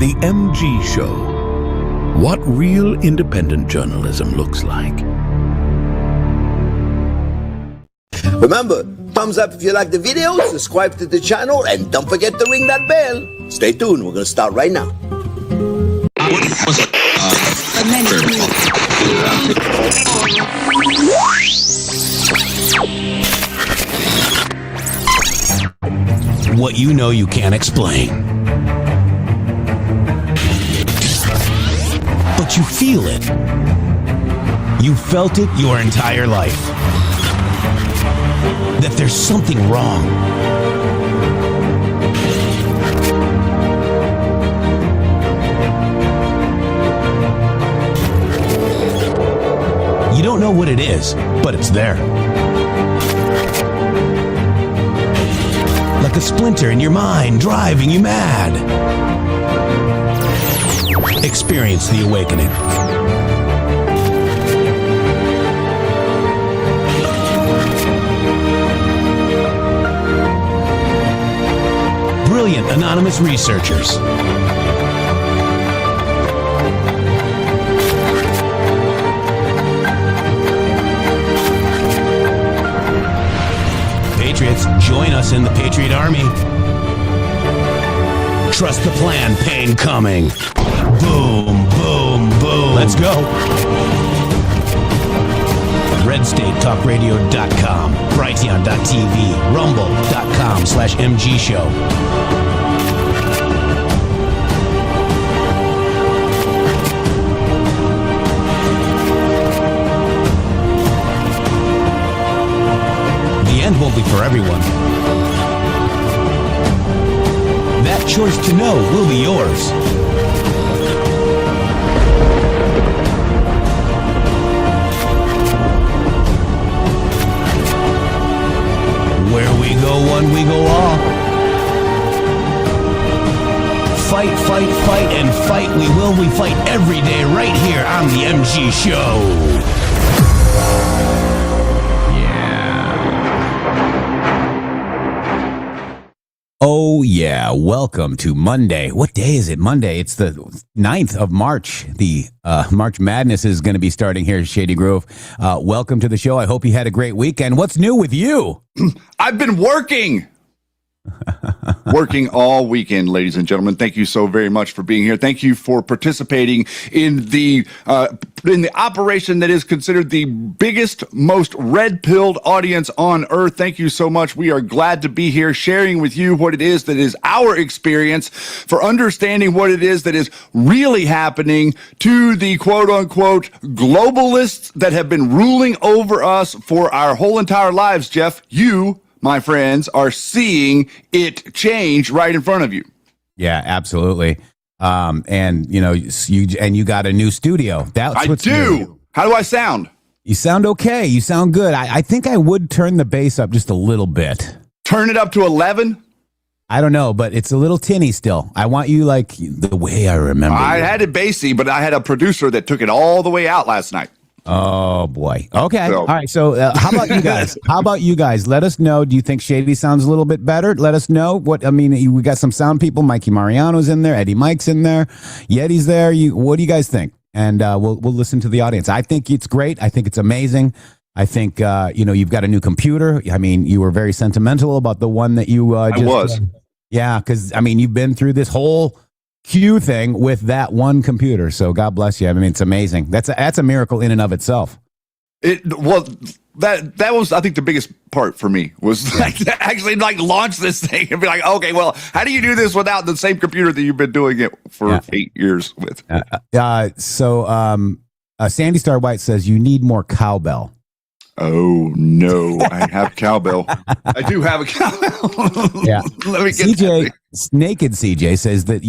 The MG Show. What real independent journalism looks like. Remember, thumbs up if you like the video, subscribe to the channel, and don't forget to ring that bell. Stay tuned, we're going to start right now. What you know you can't explain. But you feel it. You felt it your entire life. That there's something wrong. You don't know what it is, but it's there. Like a splinter in your mind, driving you mad. Experience the awakening. Brilliant anonymous researchers. Patriots, join us in the Patriot Army. Trust the plan, pain coming. Boom, boom, boom. Let's go. RedStateTalkRadio.com, Brighteon.tv, Rumble.com/MG Show. The end won't be for everyone. That choice to know will be yours. Where we go one, we go all. Fight, fight, fight, and fight we will. We fight every day right here on the MG Show. Oh, yeah. Welcome to Monday. What day is it? Monday. It's the 9th of March. The March Madness is going to be starting here at Shady Grove. Welcome to the show. I hope you had a great weekend. What's new with you? I've been working. Working all weekend, ladies and gentlemen. Thank you so very much for being here. Thank you for participating in the operation that is considered the biggest, most red-pilled audience on earth. Thank you so much. We are glad to be here sharing with you what it is that is our experience for understanding what it is that is really happening to the quote-unquote globalists that have been ruling over us for our whole entire lives. Jeff, you, my friends, are seeing it change right in front of you. Yeah, absolutely. And you know, you got a new studio. That's what's new. New. How do I sound? You sound okay. You sound good. I think I would turn the bass up just a little bit. Turn it up to 11? I don't know, but it's a little tinny still. I want you like the way I remember. I had it bassy, but I had a producer that took it all the way out last night. Oh boy. Okay. All right. So how about you guys? Let us know. Do you think Shady sounds a little bit better? Let us know. What I mean, we got some sound people. Mikey Mariano's in there. Eddie Mike's in there. Yeti's there. What do you guys think? And we'll listen to the audience. I think it's great. I think it's amazing. I think you've got a new computer. I mean, you were very sentimental about the one that you just I was. Yeah, because I mean, you've been through this whole Q thing with that one computer. So God bless you. I mean, it's amazing. That's a miracle in and of itself. That was, I think, the biggest part for me was like to actually like launch this thing and be like, okay, well, how do you do this without the same computer that you've been doing it for 8 years with? So Sandy Star White says you need more cowbell. Oh no, I have cowbell. I do have a cowbell. Yeah. Let me get CJ, Naked CJ says that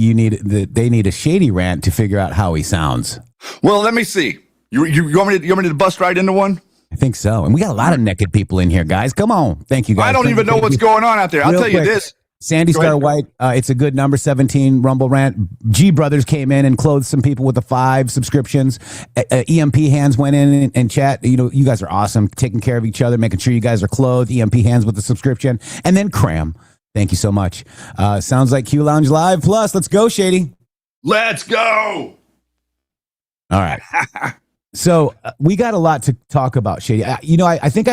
they need a Shady rant to figure out how he sounds. Well, let me see. You want me to bust right into one? I think so. And we got a lot of naked people in here, guys. Come on. Thank you, guys. I don't even know what's going on out there. I'll tell you this. Sandy Star White, it's a good number, 17 Rumble Rant. G Brothers came in and clothed some people with the 5 subscriptions. EMP Hands went in and chat. You know, you guys are awesome, taking care of each other, making sure you guys are clothed. EMP Hands with the subscription. And then Cram. Thank you so much. Sounds like Q Lounge Live Plus. Let's go, Shady. Let's go. All right. So we got a lot to talk about, Shady. I think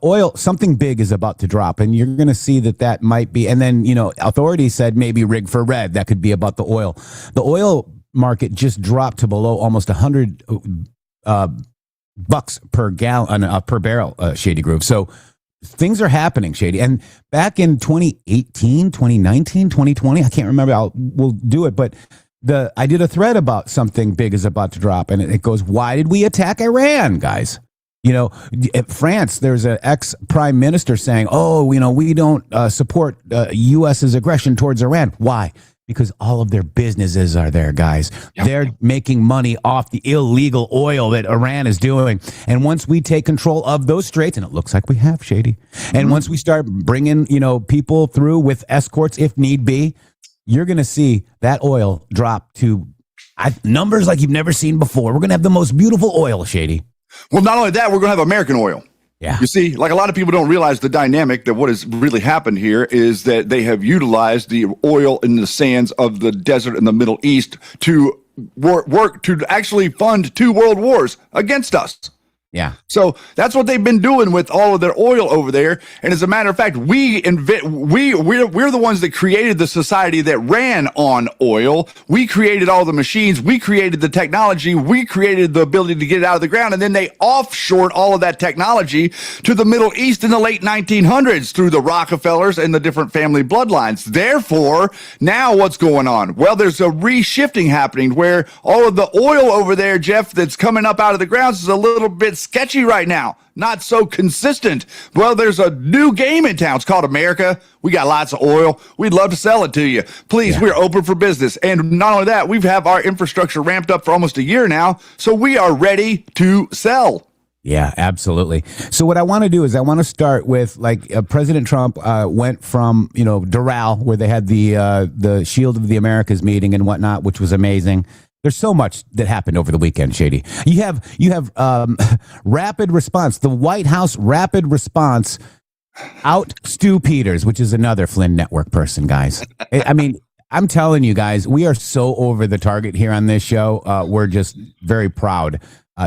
oil, something big is about to drop, and you're going to see that might be. And then, authorities said maybe rig for red. That could be about the oil. The oil market just dropped to below almost $100 bucks per gallon, per barrel, Shady Groove. So things are happening, Shady. And back in 2018, 2019, 2020, I can't remember. We'll do it, but I did a thread about something big is about to drop, and it goes, why did we attack Iran, guys? At France, there's an ex-prime minister saying, we don't support U.S.'s aggression towards Iran. Why? Because all of their businesses are there, guys. Yep. They're making money off the illegal oil that Iran is doing. And once we take control of those straits, and it looks like we have, Shady, and once we start bringing, people through with escorts if need be, you're going to see that oil drop to numbers like you've never seen before. We're going to have the most beautiful oil, Shady. Well, not only that, we're going to have American oil. Yeah. You see, like a lot of people don't realize the dynamic that what has really happened here is that they have utilized the oil in the sands of the desert in the Middle East to work to actually fund 2 world wars against us. Yeah. So that's what they've been doing with all of their oil over there. And as a matter of fact, we're the ones that created the society that ran on oil. We created all the machines. We created the technology. We created the ability to get it out of the ground. And then they offshored all of that technology to the Middle East in the late 1900s through the Rockefellers and the different family bloodlines. Therefore, now what's going on? Well, there's a reshifting happening where all of the oil over there, Jeff, that's coming up out of the ground is a little bit sketchy right now, not so consistent. Well, there's a new game in town. It's called America. We got lots of oil. We'd love to sell it to you. Please, we're open for business. And not only that, we have our infrastructure ramped up for almost a year now, so we are ready to sell. Yeah, absolutely. So what I want to do is I want to start with President Trump went from Doral, where they had the Shield of the Americas meeting and whatnot, which was amazing. There's so much that happened over the weekend, Shady. You have rapid response. The White House rapid response out Stu Peters, which is another Flynn Network person, guys. I mean, I'm telling you guys, we are so over the target here on this show. We're just very proud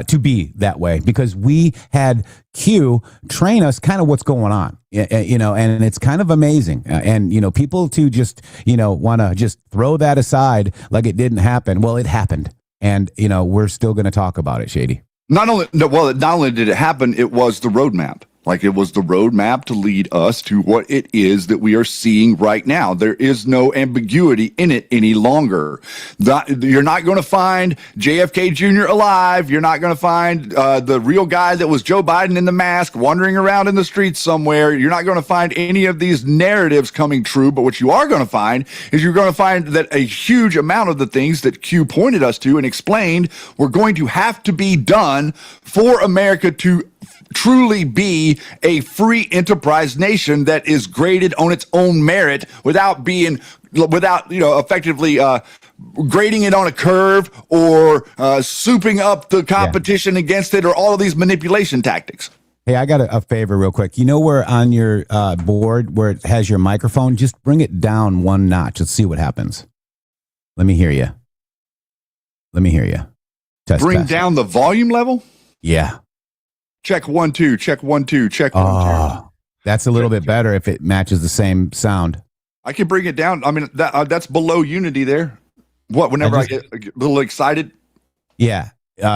to be that way because we had Q train us kind of what's going on, and it's kind of amazing. And, people to just, want to just throw that aside like it didn't happen. Well, it happened. And, we're still going to talk about it, Shady. Not only did it happen, it was the roadmap. Like it was the roadmap to lead us to what it is that we are seeing right now. There is no ambiguity in it any longer. You're not going to find JFK Jr. alive. You're not going to find the real guy that was Joe Biden in the mask wandering around in the streets somewhere. You're not going to find any of these narratives coming true. But what you are going to find is you're going to find that a huge amount of the things that Q pointed us to and explained were going to have to be done for America to truly be a free enterprise nation that is graded on its own merit without effectively grading it on a curve or souping up the competition against it or all of these manipulation tactics. Hey, I got a favor real quick. Where on your board where it has your microphone, just bring it down 1 notch. Let's see what happens. Let me hear you. Bring down the volume level? Yeah. Check 1 2, check 1 2, check 1 2. That's a little bit better if it matches the same sound. I can bring it down. I mean, that's below unity there. Whenever I get a little excited? Yeah,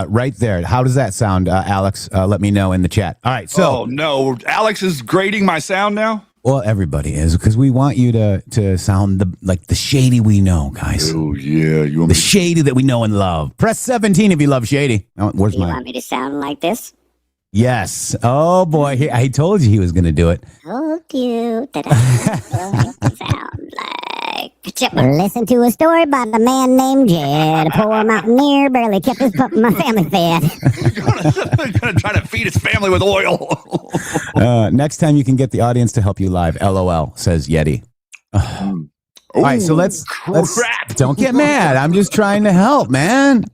right there. How does that sound, Alex? Let me know in the chat. All right. So, oh no, Alex is grading my sound now. Well, everybody is because we want you to sound the Shady we know, guys. Oh yeah, you want the Shady that we know and love. Press 17 if you love Shady. Oh, where's mine? You want me to sound like this? Yes. Oh boy, I told you he was going to do it. Told you that I sound like. Listen to a story about a man named Jed, a poor mountaineer, barely kept his family fed. Gonna try to feed his family with oil. Next time you can get the audience to help you live. LOL, says Yeti. All right, so let's don't get mad. I'm just trying to help, man.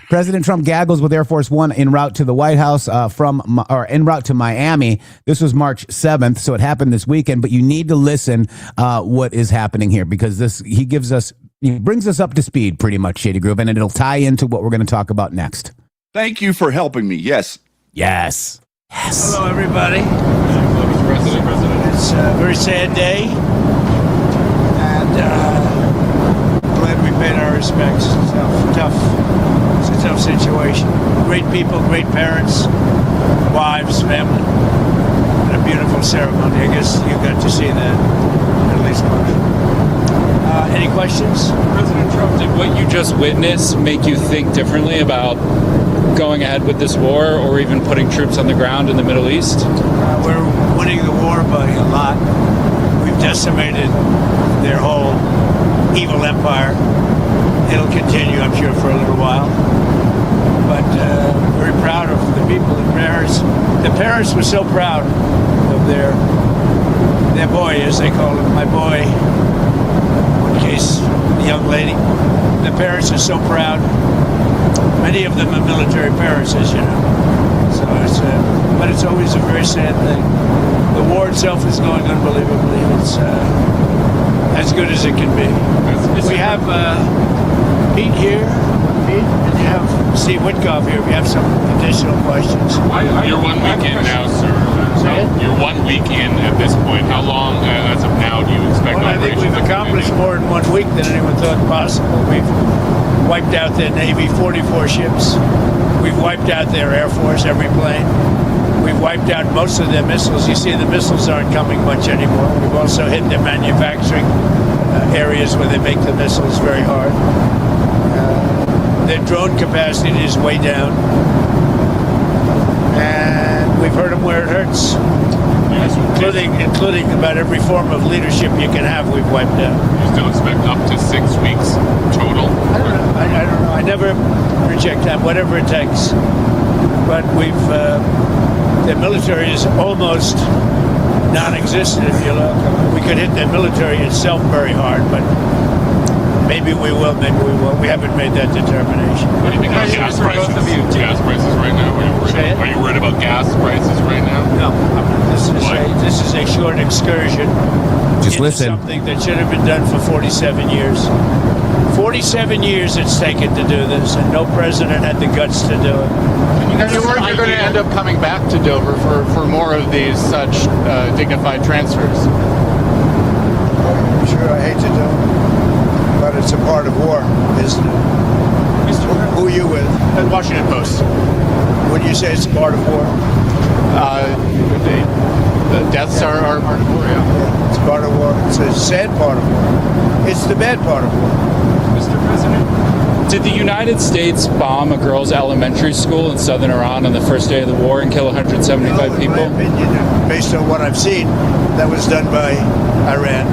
President Trump gaggles with Air Force One en route to the White House en route to Miami. This was March 7th, so it happened this weekend. But you need to listen what is happening here, because he brings us up to speed pretty much, Shady Groove, and it'll tie into what we're going to talk about next. Thank you for helping me. Yes. Yes. Hello, everybody. It's a very sad day, and glad we paid our respects. It's a tough situation. Great people, great parents, wives, family, and a beautiful ceremony. I guess you got to see that, at least part. Any questions? President Trump, did what you just witnessed make you think differently about going ahead with this war, or even putting troops on the ground in the Middle East? We're winning the war by a lot. We've decimated their whole evil empire. It'll continue, I'm sure, for a little while. But very proud of the people, the parents. The parents were so proud of their boy, as they call him, my boy. In case the young lady. The parents are so proud. Many of them are military parents, as you know. So but it's always a very sad thing. The war itself is going unbelievably. It's as good as it can be. We have Pete here, and you have Steve Witkoff here. We have some additional questions. You're 1 week in now, sir. You're 1 week in at this point. How long, as of now, do you expect? Well, I think we've accomplished more in 1 week than anyone thought possible. We've wiped out their Navy, 44 ships. We've wiped out their Air Force, every plane. We've wiped out most of their missiles. You see, the missiles aren't coming much anymore. We've also hit their manufacturing areas where they make the missiles very hard. Their drone capacity is way down. And we've hurt them where it hurts. Including about every form of leadership you can have, we've wiped out. You still expect up to 6 weeks total? I don't know. I never reject that, whatever it takes. But the military is almost non-existent, if you look. We could hit the military itself very hard, but maybe we will, maybe we won't. We haven't made that determination. What do you think about gas prices? Gas prices right now? Are you worried about gas prices right now? No. This is a short excursion. Just listen. Something that should have been done for 47 years. 47 years it's taken to do this, and no president had the guts to do it. You're going to end up coming back to Dover for more of these such dignified transfers. I'm sure I hate to do it, but it's a part of war, isn't it? Who are you with? The Washington Post. When you say it's a part of war? The deaths are part of war, yeah. It's part of war. It's a sad part of war. It's the bad part of war. Mr. President, did the United States bomb a girls' elementary school in southern Iran on the first day of the war and kill 175 people? In my opinion, based on what I've seen, that was done by Iran.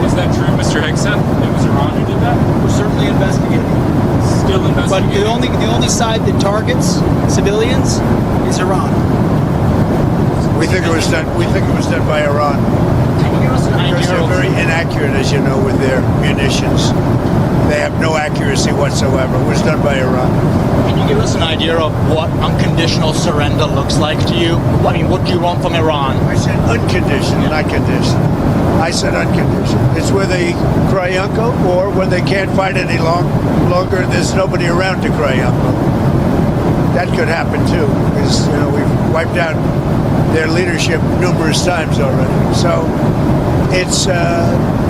Is that true, Mr. Higson? It was Iran who did that? We're certainly investigating. Still investigating. But the only side that targets civilians is Iran. We think it was done by Iran. Because they're very inaccurate, as you know, with their munitions. They have no accuracy whatsoever. It was done by Iran. Can you give us an idea of what unconditional surrender looks like to you? I mean, what do you want from Iran? I said unconditional, not conditional. I said unconditional. It's where they cry uncle, or when they can't fight any longer, there's nobody around to cry uncle. That could happen too, because we've wiped out their leadership numerous times already. So it's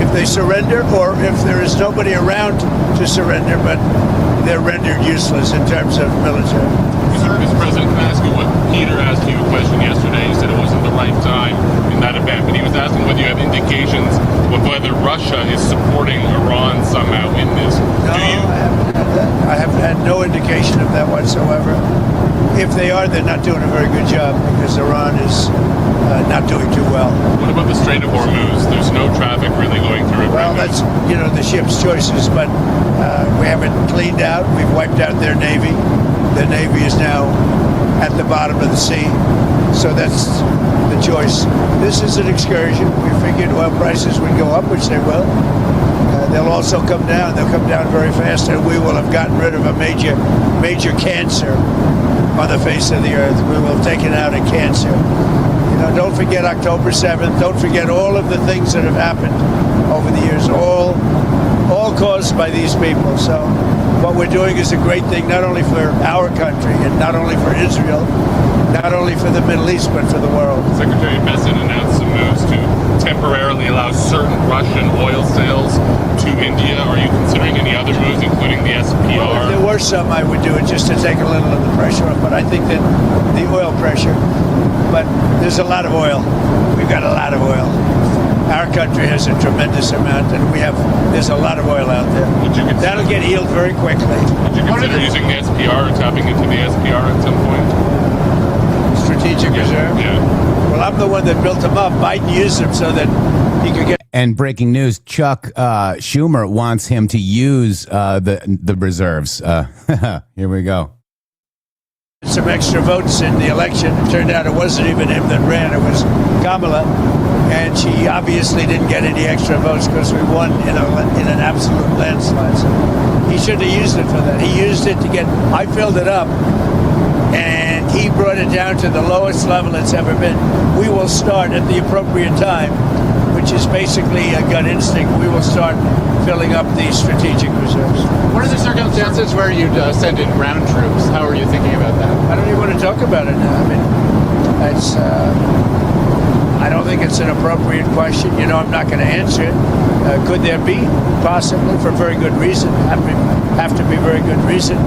if they surrender, or if there is nobody around to surrender, but they're rendered useless in terms of military. Mr. President, can I ask you what Peter asked you a question yesterday? He said it wasn't the right time in that event, but he was asking whether you have indications of whether Russia is supporting Iran somehow in this. No, I haven't had no indication of that whatsoever. If they are, they're not doing a very good job, because Iran is not doing too well. What about the Strait of Hormuz? There's no traffic really going through it. Well, that's the ship's choices, but we haven't cleaned out. We've wiped out their Navy. The Navy is now at the bottom of the sea, so that's the choice. This is an excursion. We figured oil prices would go up, which they will. They'll also come down. They'll come down very fast, and we will have gotten rid of a major major cancer on the face of the earth. We will have taken out a cancer. You know, don't forget October 7th. Don't forget all of the things that have happened over the years, all caused by these people. So what we're doing is a great thing, not only for our country and not only for Israel, not only for the Middle East, but for the world. Secretary Bessent announced some moves to temporarily allow certain Russian oil sales to India. Are you considering any other moves, including the SPR? Well, if there were some, I would do it just to take a little of the pressure off. But I think that the oil pressure, but there's a lot of oil. We've got a lot of oil. Our country has a tremendous amount, and there's a lot of oil out there. That'll get healed very quickly. Would you consider using the SPR or tapping into the SPR at some point? Strategic reserve? Yeah. Well, I'm the one that built them up. Biden used them so that he could get... And breaking news, Chuck Schumer wants him to use the reserves. Here we go. Some extra votes in the election. It turned out it wasn't even him that ran. It was Kamala. And she obviously didn't get any extra votes because we won in an absolute landslide. So he shouldn't have used it for that. He used it to get... I filled it up. And he brought it down to the lowest level it's ever been. We will start at the appropriate time, which is basically a gut instinct. We will start filling up the strategic reserves. What are the circumstances where you'd send in ground troops? How are you thinking about that? I don't even want to talk about it now. I mean, that's... I don't think it's an appropriate question. You know, I'm not going to answer it. Could there be? Possibly, for very good reason. Have to be very good reason.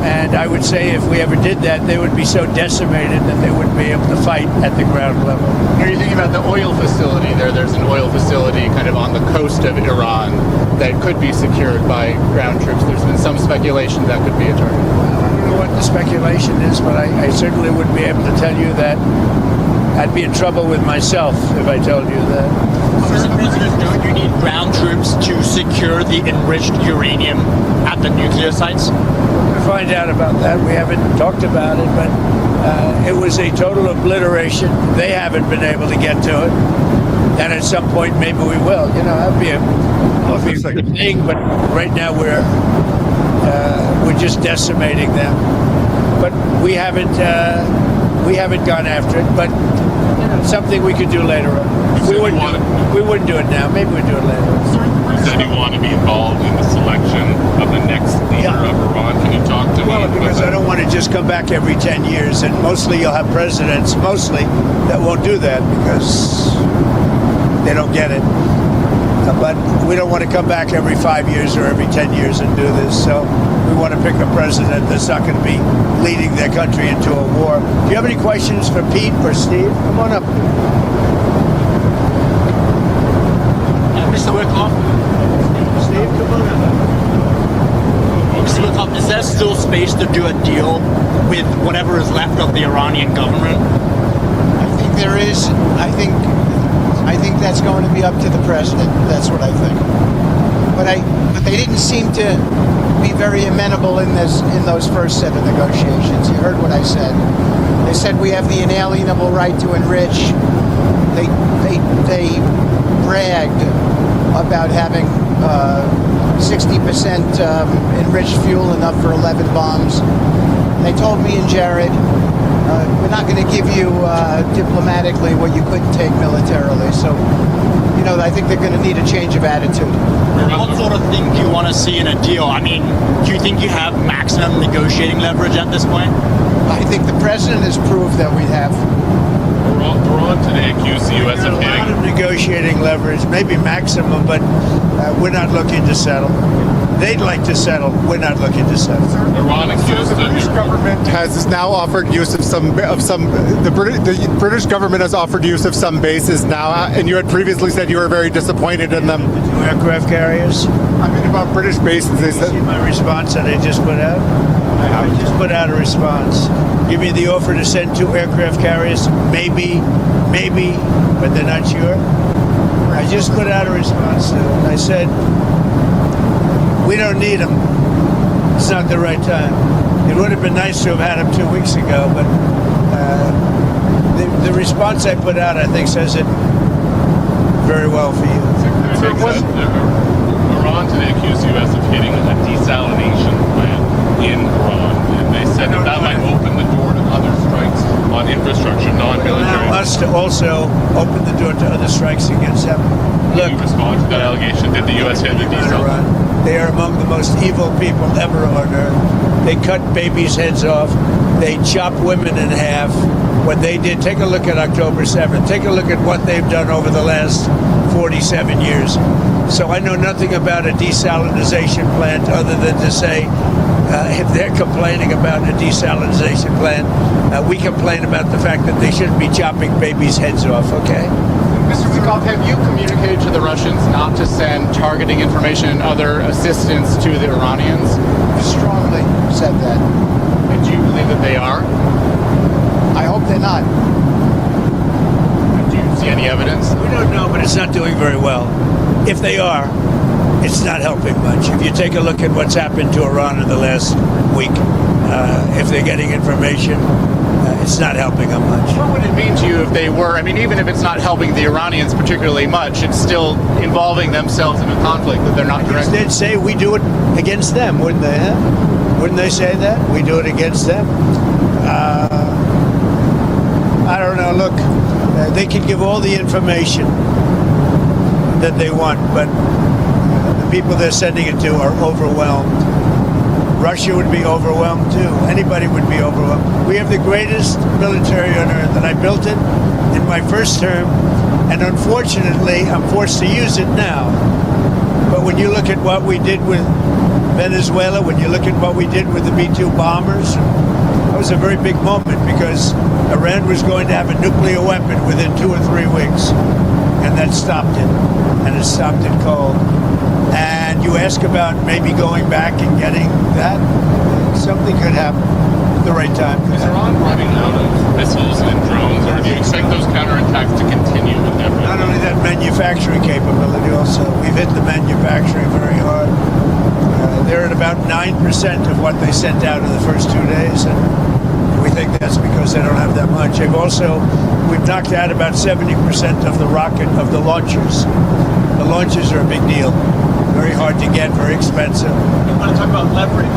And I would say if we ever did that, they would be so decimated that they wouldn't be able to fight at the ground level. Are you thinking about the oil facility there? There's an oil facility kind of on the coast of Iran that could be secured by ground troops. There's been some speculation that could be a target. Well, I don't know what the speculation is, but I certainly wouldn't be able to tell you that. I'd be in trouble with myself if I told you that. Mr. President, don't you need ground troops to secure the enriched uranium at the nuclear sites? We'll find out about that. We haven't talked about it, but it was a total obliteration. They haven't been able to get to it. And at some point, maybe we will. You know, that'd be a good thing, but right now we're just decimating them. But we haven't gone after it, but you know, something we could do later on. We wouldn't do it now. Maybe we'd do it later. You said you want to be involved in the selection of the next leader of Iran. Can you talk to me? Well, because I don't want to just come back every 10 years, and mostly you'll have presidents, that won't do that because they don't get it. But we don't want to come back every 5 years or every 10 years and do this. So we want to pick a president that's not going to be leading their country into a war. Do you have any questions for Pete or Steve? Come on up. Mr. Wickoff? Steve, come on up. Mr. Wickoff, is there still space to do a deal with whatever is left of the Iranian government? I think there is. I think that's going to be up to the president. That's what I think. But they didn't seem to be very amenable in those first set of negotiations. You heard what I said. They said we have the inalienable right to enrich. They bragged about having 60% enriched fuel, enough for 11 bombs. They told me and Jared, we're not going to give you diplomatically what you couldn't take militarily. So, you know, I think they're going to need a change of attitude. What sort of thing do you want to see in a deal? I mean, do you think you have maximum negotiating leverage at this point? I think the president has proved that we have. Iran today accused the U.S. of hitting. A lot of negotiating leverage, maybe maximum, but we're not looking to settle. They'd like to settle. We're not looking to settle. Iran accused the British government has now offered use of some. The British government has offered use of some bases now, and you had previously said you were very disappointed in them. The 2 aircraft carriers. I mean, about British bases. They said. See my response that I just put out. I just put out a response. Give me the offer to send 2 aircraft carriers. Maybe, but they're not sure. I just put out a response to them. I said, we don't need them. It's not the right time. It would have been nice to have had them 2 weeks ago, but the response I put out, I think, says it very well for you. Iran today accused the U.S. of hitting a desalination plant in Iran. infrastructure, non-military. Allow us to also open the door to other strikes against them. Look, you respond to that allegation? Did the U.S. hit the diesel? They are among the most evil people ever on earth. They cut babies' heads off. They chop women in half. What they did, take a look at October 7th. Take a look at what they've done over the last 47 years. So I know nothing about a desalinization plant other than to say, if they're complaining about a desalinization plant, we complain about the fact that they shouldn't be chopping babies' heads off, okay? Mr. Wikoff, have you communicated to the Russians not to send targeting information and other assistance to the Iranians? Strongly said that. And do you believe that they are? I hope they're not. Do you see any evidence? We don't know, but it's not doing very well. If they are, it's not helping much. If you take a look at what's happened to Iran in the last week, if they're getting information, it's not helping them much. What would it mean to you if they were? I mean, even if it's not helping the Iranians particularly much, it's still involving themselves in a conflict that they're not directly. They'd say we do it against them, wouldn't they? Huh? Wouldn't they say that? We do it against them? I don't know. Look, they can give all the information that they want, but the people they're sending it to are overwhelmed. Russia would be overwhelmed too. Anybody would be overwhelmed. We have the greatest military on earth, and I built it in my first term, and unfortunately, I'm forced to use it now. But when you look at what we did with Venezuela, when you look at what we did with the B-2 bombers, that was a very big moment because Iran was going to have a nuclear weapon within 2 or 3 weeks, and that stopped it, and it stopped it cold. And you ask about maybe going back and getting that, something could happen at the right time. Is Iran running out of missiles and drones, or do you expect those counterattacks to continue indefinitely? Not only that, manufacturing capability also. We've hit the manufacturing very hard. They're at about 9% of what they sent out in the first 2 days, and we think that's because they don't have that much. We've knocked out about 70% of the rocket, of the launchers. The launchers are a big deal. Very hard to get, very expensive. I want to talk about leverage.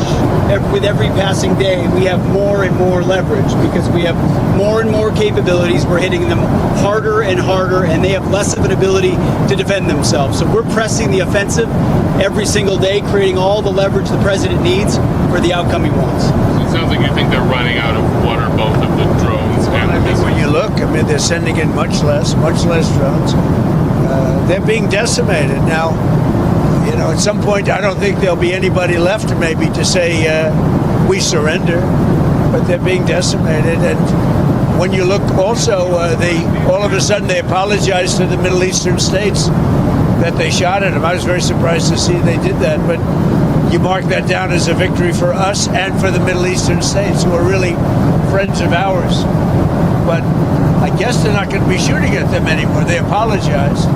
With every passing day, we have more and more leverage because we have more and more capabilities. We're hitting them harder and harder, and they have less of an ability to defend themselves. So we're pressing the offensive every single day, creating all the leverage the president needs for the outcome he wants. So it sounds like you think they're running out of water, both of the drones and the missiles. When you look, I mean, they're sending in much less drones. They're being decimated now. You know, at some point, I don't think there'll be anybody left maybe to say we surrender, but they're being decimated. And when you look also, all of a sudden they apologized to the Middle Eastern states that they shot at them. I was very surprised to see they did that, but you mark that down as a victory for us and for the Middle Eastern states who are really friends of ours. But I guess they're not going to be shooting at them anymore. They apologized,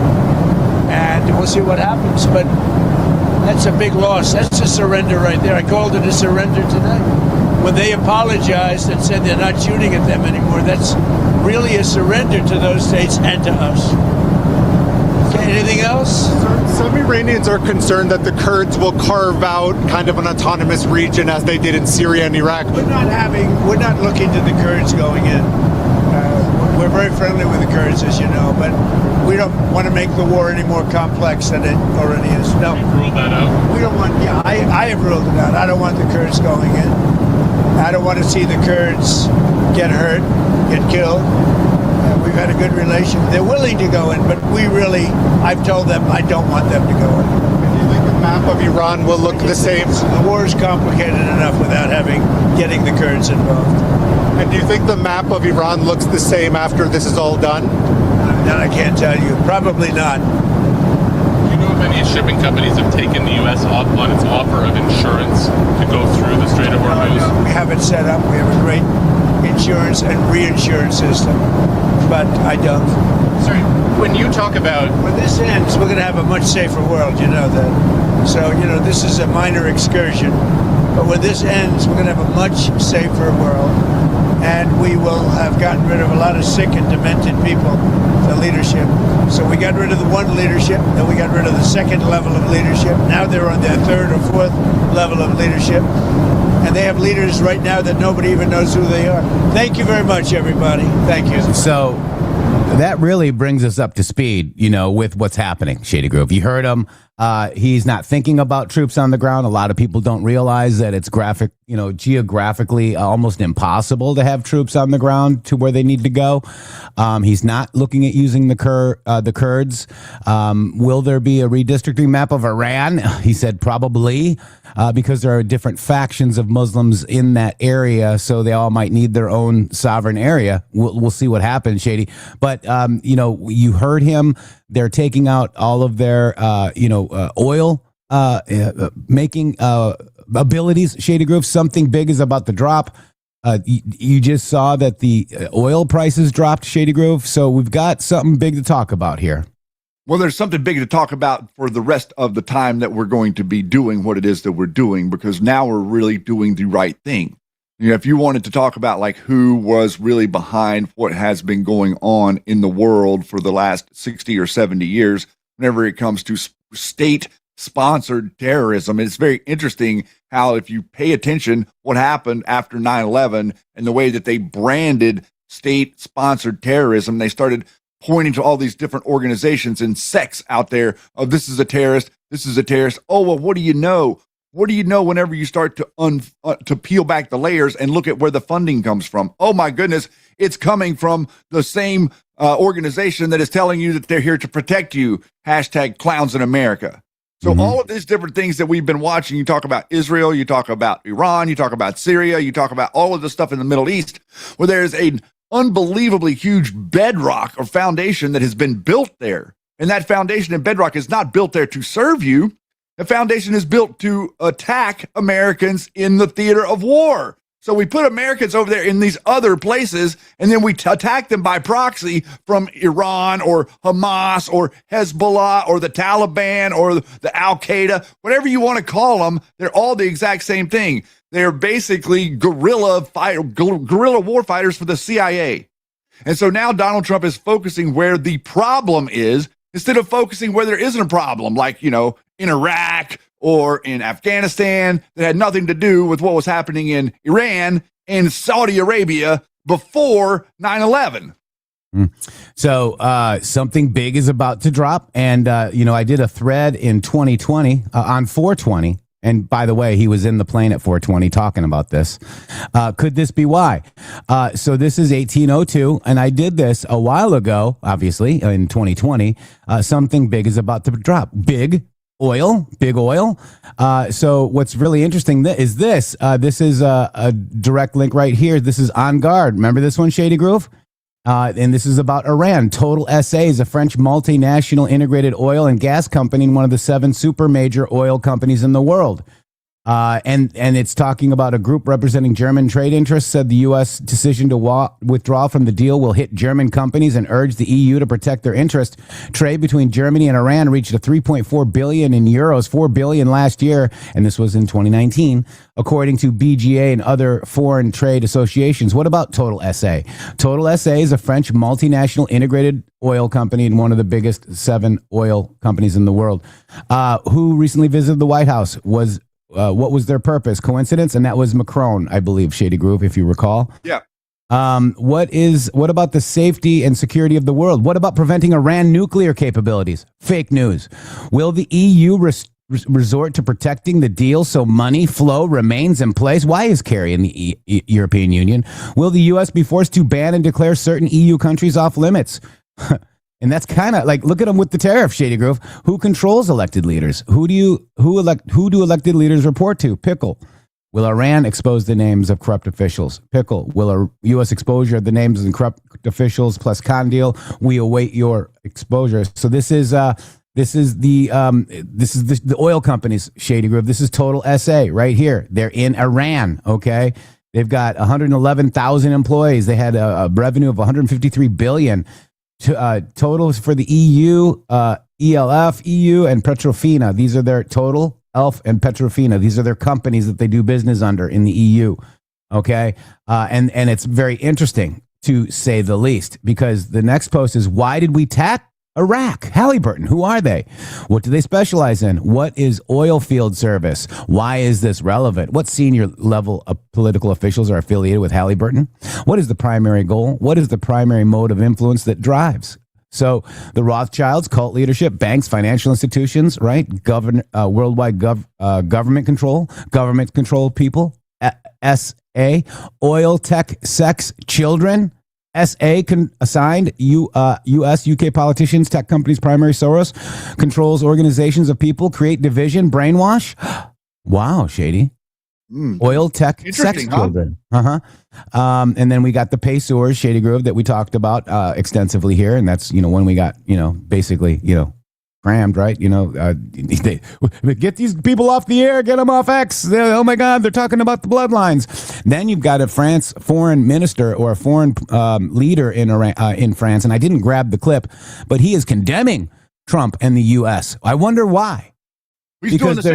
and we'll see what happens. But that's a big loss. That's a surrender right there. I called it a surrender today. When they apologized and said they're not shooting at them anymore, that's really a surrender to those states and to us. Okay, anything else? Some Iranians are concerned that the Kurds will carve out kind of an autonomous region as they did in Syria and Iraq. We're not looking to the Kurds going in. We're very friendly with the Kurds, as you know, but we don't want to make the war any more complex than it already is. No. You've ruled that out? We don't want, I have ruled it out. I don't want the Kurds going in. I don't want to see the Kurds get hurt, get killed. We've had a good relation. They're willing to go in, but I've told them I don't want them to go in. Do you think the map of Iran will look the same? The war is complicated enough without getting the Kurds involved. And do you think the map of Iran looks the same after this is all done? That I can't tell you. Probably not. Do you know if any shipping companies have taken the U.S. up on its offer of insurance to go through the Strait of Hormuz? No, we have it set up. We have a great insurance and reinsurance system, but I don't. Sorry, when you talk about... When this ends, we're going to have a much safer world, you know that. So, this is a minor excursion. But when this ends, we're going to have a much safer world. and we will have gotten rid of a lot of sick and demented people, the leadership. So we got rid of the one leadership, then we got rid of the second level of leadership. Now they're on their third or fourth level of leadership. And they have leaders right now that nobody even knows who they are. Thank you very much, everybody. Thank you. So that really brings us up to speed, with what's happening, Shady Grove. You heard him. He's not thinking about troops on the ground. A lot of people don't realize that it's geographically almost impossible to have troops on the ground to where they need to go. He's not looking at using the Kurds. Will there be a redistricting map of Iran? He said probably, because there are different factions of Muslims in that area, so they all might need their own sovereign area. We'll see what happens, Shady. But, you heard him. They're taking out all of their, oil making abilities. Shady Grove, something big is about to drop. You just saw that the oil prices dropped, Shady Grove. So we've got something big to talk about here. Well, there's something big to talk about for the rest of the time that we're going to be doing what it is that we're doing, because now we're really doing the right thing. If you wanted to talk about like who was really behind what has been going on in the world for the last 60 or 70 years, whenever it comes to state-sponsored terrorism, it's very interesting how, if you pay attention, what happened after 9/11 and the way that they branded state-sponsored terrorism, they started pointing to all these different organizations and sects out there. Oh, this is a terrorist. This is a terrorist. Oh, well, what do you know? What do you know whenever you start to peel back the layers and look at where the funding comes from? Oh, my goodness, it's coming from the same organization that is telling you that they're here to protect you. Hashtag clowns in America. So all of these different things that we've been watching, you talk about Israel, you talk about Iran, you talk about Syria, you talk about all of the stuff in the Middle East, where there's an unbelievably huge bedrock or foundation that has been built there. And that foundation and bedrock is not built there to serve you. The foundation is built to attack Americans in the theater of war. So we put Americans over there in these other places, and then we attack them by proxy from Iran or Hamas or Hezbollah or the Taliban or the Al-Qaeda, whatever you want to call them. They're all the exact same thing. They're basically guerrilla war fighters for the CIA. And so now Donald Trump is focusing where the problem is, instead of focusing where there isn't a problem, like, in Iraq or in Afghanistan, that had nothing to do with what was happening in Iran and Saudi Arabia before 9/11. So something big is about to drop. And, I did a thread in 2020 on 420. And by the way, he was in the plane at 420 talking about this. Could this be why? So this is 1802, and I did this a while ago, obviously, in 2020. Something big is about to drop. Big oil. So what's really interesting is this. This is a direct link right here. This is On Guard. Remember this one, Shady Grove? And this is about Iran. Total SA is a French multinational integrated oil and gas company and one of the 7 super major oil companies in the world. And it's talking about a group representing German trade interests said the U.S. decision to withdraw from the deal will hit German companies and urge the EU to protect their interest. Trade between Germany and Iran reached a 3.4 billion in euros, 4 billion last year, and this was in 2019, according to BGA and other foreign trade associations. What about Total SA? Total SA is a French multinational integrated oil company and one of the biggest 7 oil companies in the world. Who recently visited the White House? What was their purpose? Coincidence? And that was Macron, I believe, Shady Grove, if you recall. Yeah. What about the safety and security of the world? What about preventing Iran nuclear capabilities? Fake news. Will the EU resort to protecting the deal so money flow remains in place? Why is Kerry in the European Union? Will the U.S. be forced to ban and declare certain EU countries off limits? And that's kind of like, look at them with the tariff, Shady Grove. Who controls elected leaders? Who do elected leaders report to? Pickle. Will Iran expose the names of corrupt officials? Pickle. Will a U.S. exposure of the names of corrupt officials plus con deal? We await your exposure. So this is the oil companies, Shady Grove. This is Total SA right here. They're in Iran. Okay. They've got 111,000 employees. They had a revenue of 153 billion. Totals for the EU, ELF, EU, and Petrofina. These are their Total, ELF, and Petrofina. These are their companies that they do business under in the EU. Okay. And it's very interesting, to say the least, because the next post is, why did we attack Iraq? Halliburton, who are they? What do they specialize in? What is oil field service? Why is this relevant? What senior level of political officials are affiliated with Halliburton? What is the primary goal? What is the primary mode of influence that drives? So the Rothschilds, cult leadership, banks, financial institutions, right? Worldwide government control people, SA, oil, tech, sex, children, SA assigned U.S., UK politicians, tech companies, primary Soros, controls organizations of people, create division, brainwash. Wow, shady. Oil, tech, sex, children. And then we got the Pacers, Shady Grove, that we talked about extensively here. And that's, when we got, basically, crammed, right? They get these people off the air, get them off X. Oh my God, they're talking about the bloodlines. Then you've got a foreign minister or a foreign leader in France, and I didn't grab the clip, but he is condemning Trump and the U.S. I wonder why. Because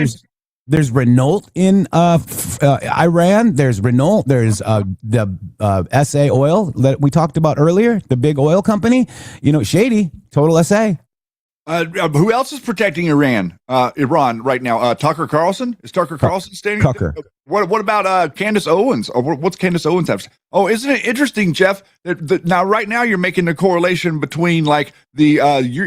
there's Renault in Iran. There's Renault. There's the SA Oil that we talked about earlier, the big oil company. Shady, total SA. Who else is protecting Iran right now? Tucker Carlson? Is Tucker Carlson standing? Tucker. What about Candace Owens? What's Candace Owens have? Oh, isn't it interesting, Jeff? Now, right now, you're making the correlation between like the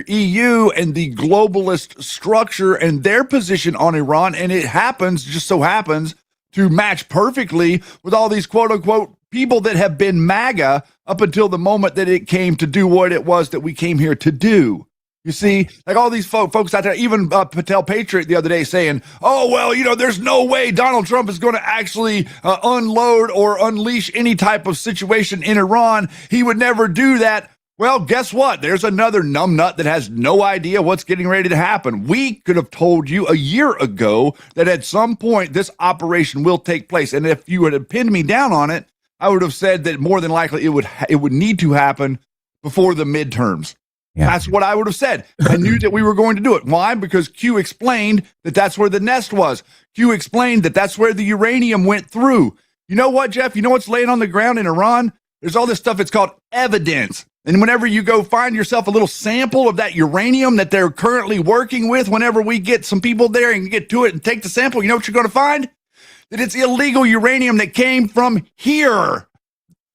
EU and the globalist structure and their position on Iran, and it just so happens to match perfectly with all these quote unquote people that have been MAGA up until the moment that it came to do what it was that we came here to do. You see, like all these folks out there, even Patel Patriot the other day saying, oh, well, there's no way Donald Trump is going to actually unload or unleash any type of situation in Iran. He would never do that. Well, guess what? There's another numbnut that has no idea what's getting ready to happen. We could have told you a year ago that at some point this operation will take place. And if you had pinned me down on it, I would have said that more than likely it would need to happen before the midterms. Yeah. That's what I would have said. I knew that we were going to do it. Why? Because Q explained that that's where the nest was. Q explained that that's where the uranium went through. You know what, Jeff? You know what's laying on the ground in Iran? There's all this stuff. It's called evidence. And whenever you go find yourself a little sample of that uranium that they're currently working with, whenever we get some people there and get to it and take the sample, you know what you're going to find? That it's illegal uranium that came from here.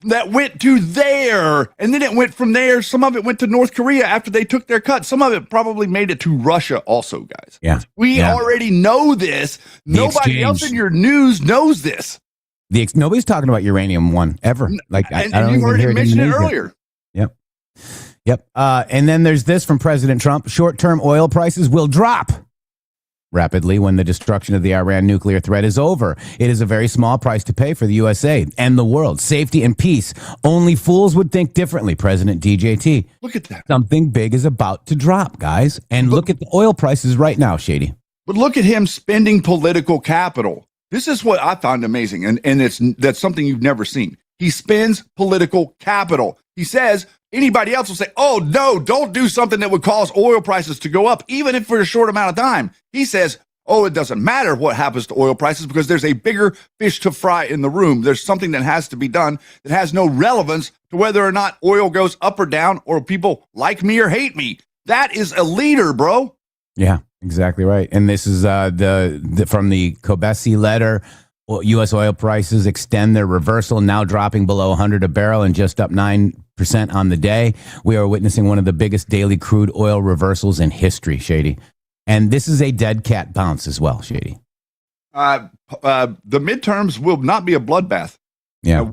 That went to there, and then it went from there. Some of it went to North Korea after they took their cut. Some of it probably made it to Russia also, guys. Yeah. We already know this. Nobody else in your news knows this. Nobody's talking about uranium one ever. I don't you heard him mention it earlier. Yep. And then there's this from President Trump. Short-term oil prices will drop rapidly when the destruction of the Iran nuclear threat is over. It is a very small price to pay for the USA and the world. Safety and peace. Only fools would think differently, President DJT. Look at that. Something big is about to drop, guys. And look at the oil prices right now, Shady. But look at him spending political capital. This is what I found amazing, and that's something you've never seen. He spends political capital. He says anybody else will say, oh, no, don't do something that would cause oil prices to go up, even if for a short amount of time. He says, oh, it doesn't matter what happens to oil prices because there's a bigger fish to fry in the room. There's something that has to be done that has no relevance to whether or not oil goes up or down or people like me or hate me. That is a leader, bro. Yeah, exactly right. And this is the from the Kobesi letter. U.S. oil prices extend their reversal, now dropping below 100 a barrel and just up 9% on the day. We are witnessing one of the biggest daily crude oil reversals in history, Shady. And this is a dead cat bounce as well, Shady. The midterms will not be a bloodbath. Yeah.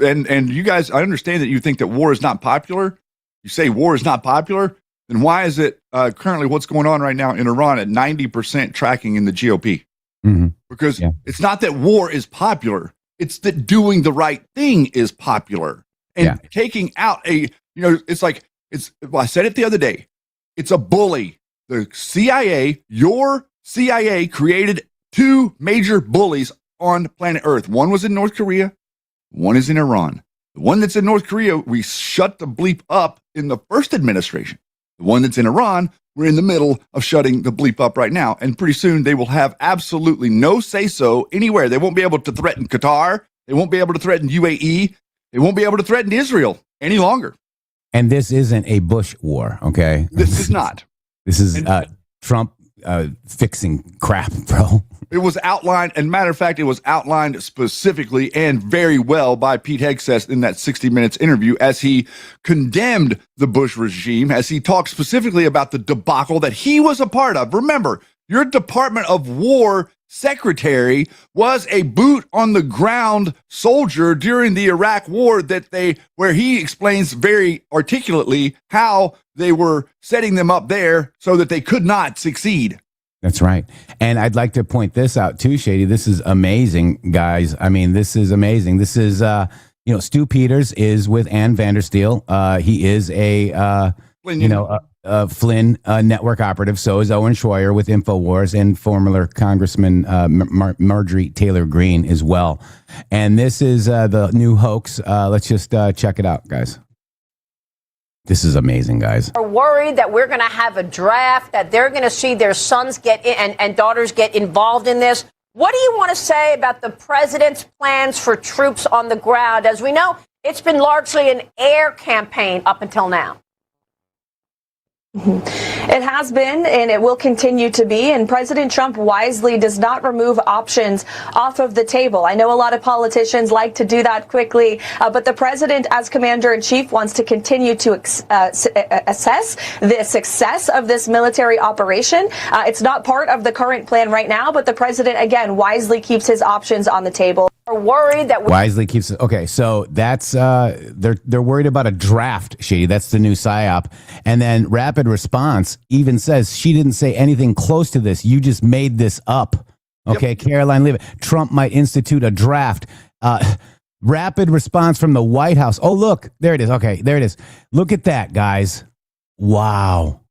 And you guys, I understand that you think that war is not popular. You say war is not popular. Then why is it currently what's going on right now in Iran at 90% tracking in the GOP? Mm-hmm. Because it's not that war is popular. It's that doing the right thing is popular. And taking out it's like, I said it the other day. It's a bully. The CIA, your CIA created two major bullies on planet Earth. One was in North Korea. One is in Iran. The one that's in North Korea, we shut the bleep up in the first administration. The one that's in Iran, we're in the middle of shutting the bleep up right now. And pretty soon they will have absolutely no say-so anywhere. They won't be able to threaten Qatar. They won't be able to threaten UAE. They won't be able to threaten Israel any longer. And this isn't a Bush war, okay? This is not. This is Trump fixing crap, bro. It was outlined, and matter of fact, it was outlined specifically and very well by Pete Hegseth in that 60 Minutes interview as he condemned the Bush regime, as he talked specifically about the debacle that he was a part of. Remember, your Department of War secretary was a boot on the ground soldier during the Iraq war where he explains very articulately how they were setting them up there so that they could not succeed. That's right. And I'd like to point this out too, Shady. This is amazing, guys. I mean, this is amazing. This is, Stu Peters is with Ann Vandersteel. He is a Flynn network operative. So is Owen Schroyer with InfoWars and former Congressman Marjorie Taylor Greene as well. And this is the new hoax. Let's just check it out, guys. This is amazing, guys. Are worried that we're going to have a draft, that they're going to see their sons get in and daughters get involved in this. What do you want to say about the president's plans for troops on the ground? As we know, it's been largely an air campaign up until now. It has been, and it will continue to be, and President Trump wisely does not remove options off of the table. I know a lot of politicians like to do that quickly, but the president, as commander-in-chief, wants to continue to assess the success of this military operation. It's not part of the current plan right now, but the president, again, wisely keeps his options on the table. Are worried that wisely keeps it. Okay, so that's they're worried about a draft, Shady. That's the new psyop. And then Rapid Response even says she didn't say anything close to this. You just made this up. Okay, yep. Caroline Leavitt. Trump might institute a draft. Rapid Response from the White House. Oh, look, there it is. Okay, there it is. Look at that, guys. Wow.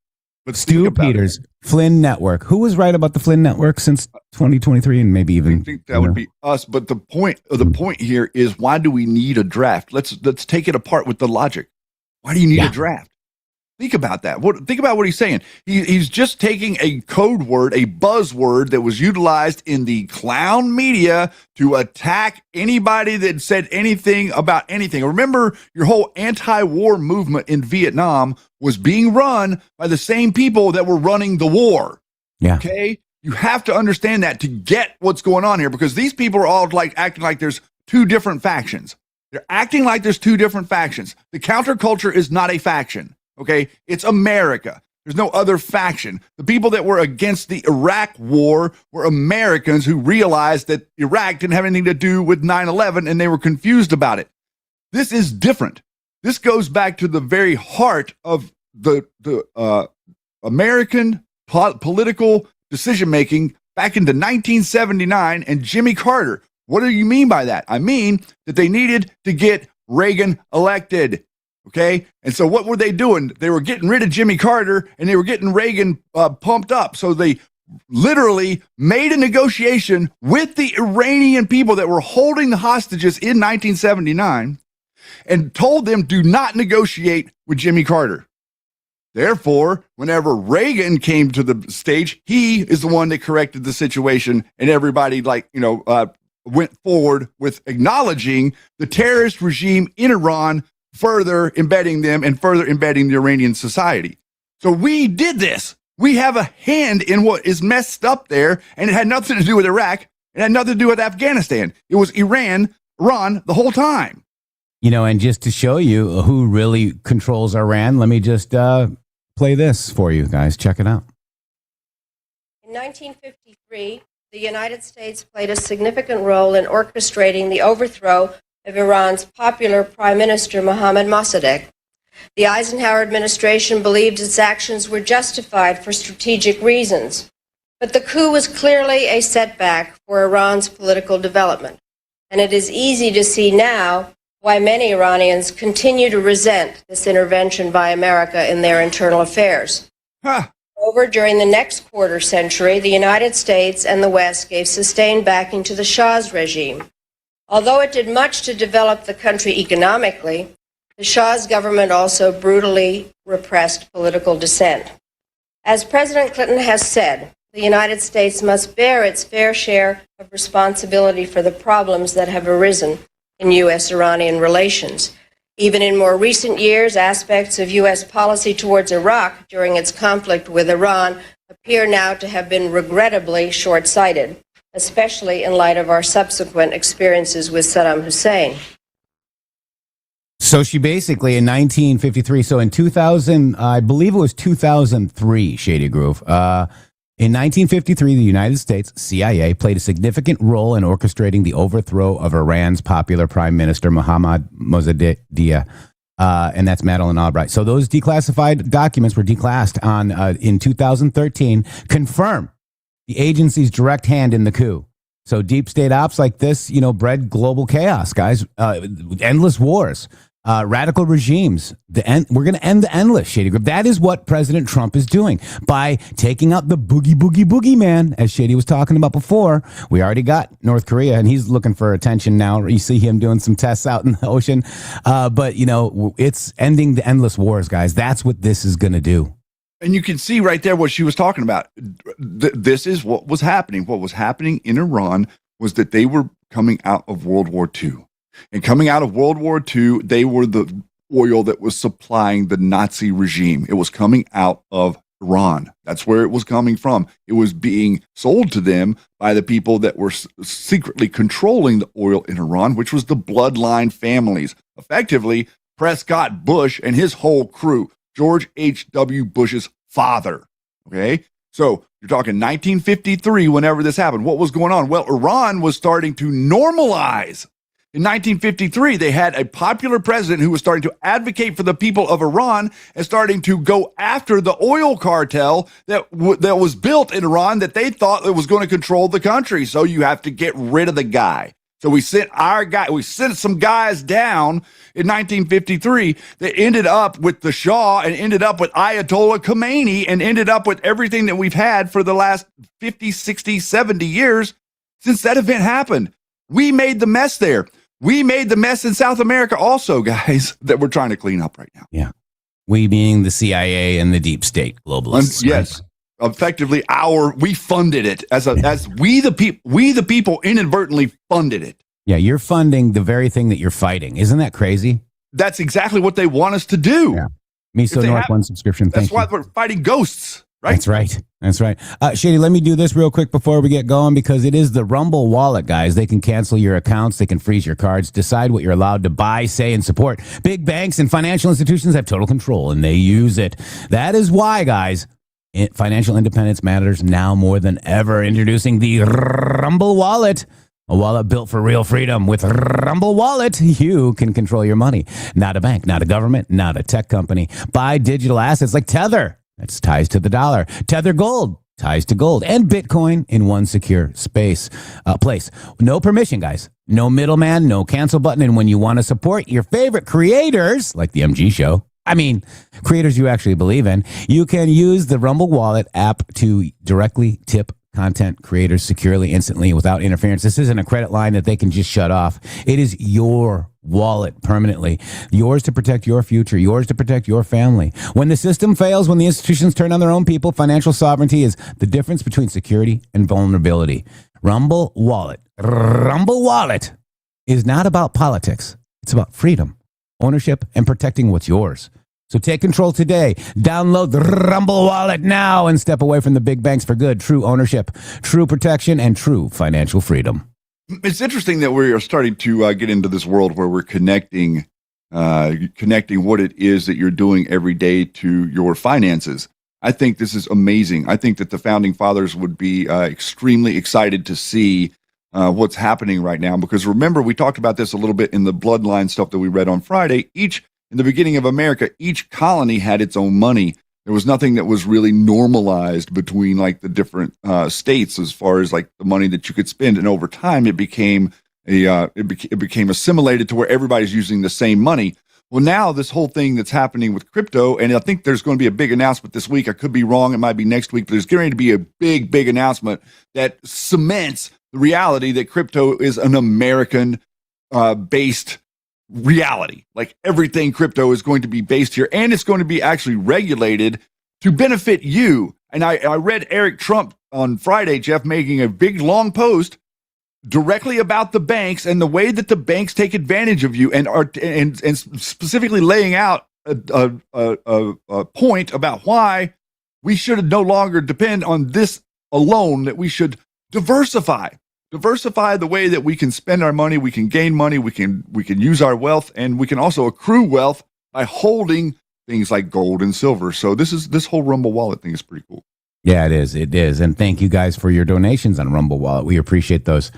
But Stu Peters, Flynn Network. Who was right about the Flynn Network since 2023 and maybe even? I think that would be us. But the point here is, why do we need a draft? Let's take it apart with the logic. Why do you need a draft? Think about that. Think about what he's saying. He's just taking a code word, a buzzword that was utilized in the clown media to attack anybody that said anything about anything. Remember, your whole anti-war movement in Vietnam was being run by the same people that were running the war. Yeah. Okay? You have to understand that to get what's going on here, because these people are all acting like there's two different factions. They're acting like there's two different factions. The counterculture is not a faction. Okay, it's America. There's no other faction. The people that were against the Iraq war were Americans who realized that Iraq didn't have anything to do with 9/11, and they were confused about it. This is different. This goes back to the very heart of the American political decision-making back into 1979 and Jimmy Carter. What do you mean by that? I mean that they needed to get Reagan elected. Okay. And so what were they doing? They were getting rid of Jimmy Carter and they were getting Reagan pumped up. So they literally made a negotiation with the Iranian people that were holding the hostages in 1979 and told them, do not negotiate with Jimmy Carter. Therefore, whenever Reagan came to the stage, he is the one that corrected the situation, and everybody went forward with acknowledging the terrorist regime in Iran, further embedding them and further embedding the Iranian society. So we did this. We have a hand in what is messed up there, and it had nothing to do with Iraq. It had nothing to do with Afghanistan. It was Iran the whole time. And just to show you who really controls Iran, let me just play this for you guys. Check it out. In 1953, the United States played a significant role in orchestrating the overthrow of Iran's popular Prime Minister Mohammad Mossadegh. The Eisenhower administration believed its actions were justified for strategic reasons, but the coup was clearly a setback for Iran's political development, and it is easy to see now why many Iranians continue to resent this intervention by America in their internal affairs. Moreover, during the next quarter century, the United States and the West gave sustained backing to the Shah's regime. Although it did much to develop the country economically, the Shah's government also brutally repressed political dissent. As President Clinton has said, the United States must bear its fair share of responsibility for the problems that have arisen in U.S. Iranian relations. Even in more recent years, aspects of U.S. policy towards Iraq during its conflict with Iran appear now to have been regrettably short-sighted, especially in light of our subsequent experiences with Saddam Hussein. So she basically, in 1953, so in 2000, I believe it was 2003, Shady Groove. In 1953, the United States CIA played a significant role in orchestrating the overthrow of Iran's popular Prime Minister Mohammad Mossadegh, and that's Madeleine Albright. So those declassified documents were declassed on in 2013, confirm the agency's direct hand in the coup. So deep state ops like this, bred global chaos, guys. Endless wars. Radical regimes. We're going to end the endless, Shady Group. That is what President Trump is doing by taking out the boogie man, as Shady was talking about before. We already got North Korea, and he's looking for attention now. You see him doing some tests out in the ocean. But, it's ending the endless wars, guys. That's what this is going to do. And you can see right there what she was talking about. This is what was happening. What was happening in Iran was that they were coming out of World War II. And coming out of World War II, they were the oil that was supplying the Nazi regime. It was coming out of Iran. That's where it was coming from. It was being sold to them by the people that were secretly controlling the oil in Iran, which was the bloodline families. Effectively, Prescott Bush and his whole crew, George H.W. Bush's father. Okay? So you're talking 1953, whenever this happened. What was going on? Well, Iran was starting to normalize. In 1953, they had a popular president who was starting to advocate for the people of Iran and starting to go after the oil cartel that was built in Iran that they thought it was going to control the country. So you have to get rid of the guy. So we sent some guys down in 1953 that ended up with the Shah and ended up with Ayatollah Khomeini and ended up with everything that we've had for the last 50, 60, 70 years since that event happened. We made the mess there. We made the mess in South America also, guys, that we're trying to clean up right now. Yeah. We being the CIA and the deep state globalists. Yes. Right? Effectively, we funded it as we the people inadvertently funded it. Yeah, you're funding the very thing that you're fighting. Isn't that crazy? That's exactly what they want us to do. Yeah. Miso North One subscription. That's why we're fighting ghosts. Right? That's right. Shady, let me do this real quick before we get going, because it is the Rumble wallet, guys. They can cancel your accounts. They can freeze your cards, decide what you're allowed to buy, say, and support. Big banks and financial institutions have total control, and they use it. That is why, guys, financial independence matters now more than ever. Introducing the Rumble wallet. A wallet built for real freedom. With Rumble Wallet, you can control your money. Not a bank, not a government, not a tech company. Buy digital assets like Tether. That's ties to the dollar. Tether Gold ties to gold, and Bitcoin in one secure place. No permission, guys. No middleman, no cancel button. And when you want to support your favorite creators, like the MG Show, creators you actually believe in, you can use the Rumble Wallet app to directly tip content creators securely, instantly, without interference. This isn't a credit line that they can just shut off. It is your wallet permanently. Yours to protect your future, yours to protect your family. When the system fails, when the institutions turn on their own people, financial sovereignty is the difference between security and vulnerability. Rumble Wallet is not about politics. It's about freedom, ownership, and protecting what's yours. So take control today. Download the Rumble Wallet now and step away from the big banks for good. True ownership, true protection, and true financial freedom. It's interesting that we are starting to get into this world where we're connecting what it is that you're doing every day to your finances. I think this is amazing. I think that the founding fathers would be extremely excited to see what's happening right now. Because remember, we talked about this a little bit in the bloodline stuff that we read on Friday. In the beginning of America, each colony had its own money. There was nothing that was really normalized between like the different states as far as like the money that you could spend. And over time, it became assimilated to where everybody's using the same money. Well, now this whole thing that's happening with crypto, and I think there's going to be a big announcement this week. I could be wrong. It might be next week, but there's going to be a big announcement that cements the reality that crypto is an American based reality. Like everything crypto is going to be based here, and it's going to be actually regulated to benefit you. And I read Eric Trump on Friday, Jeff, making a big long post directly about the banks and the way that the banks take advantage of you, and are and specifically laying out a point about why we should no longer depend on this alone, that we should diversify the way that we can spend our money, we can gain money, we can use our wealth, and we can also accrue wealth by holding things like gold and silver. So this whole Rumble Wallet thing is pretty cool. Yeah, it is. And thank you guys for your donations on Rumble Wallet. We appreciate those.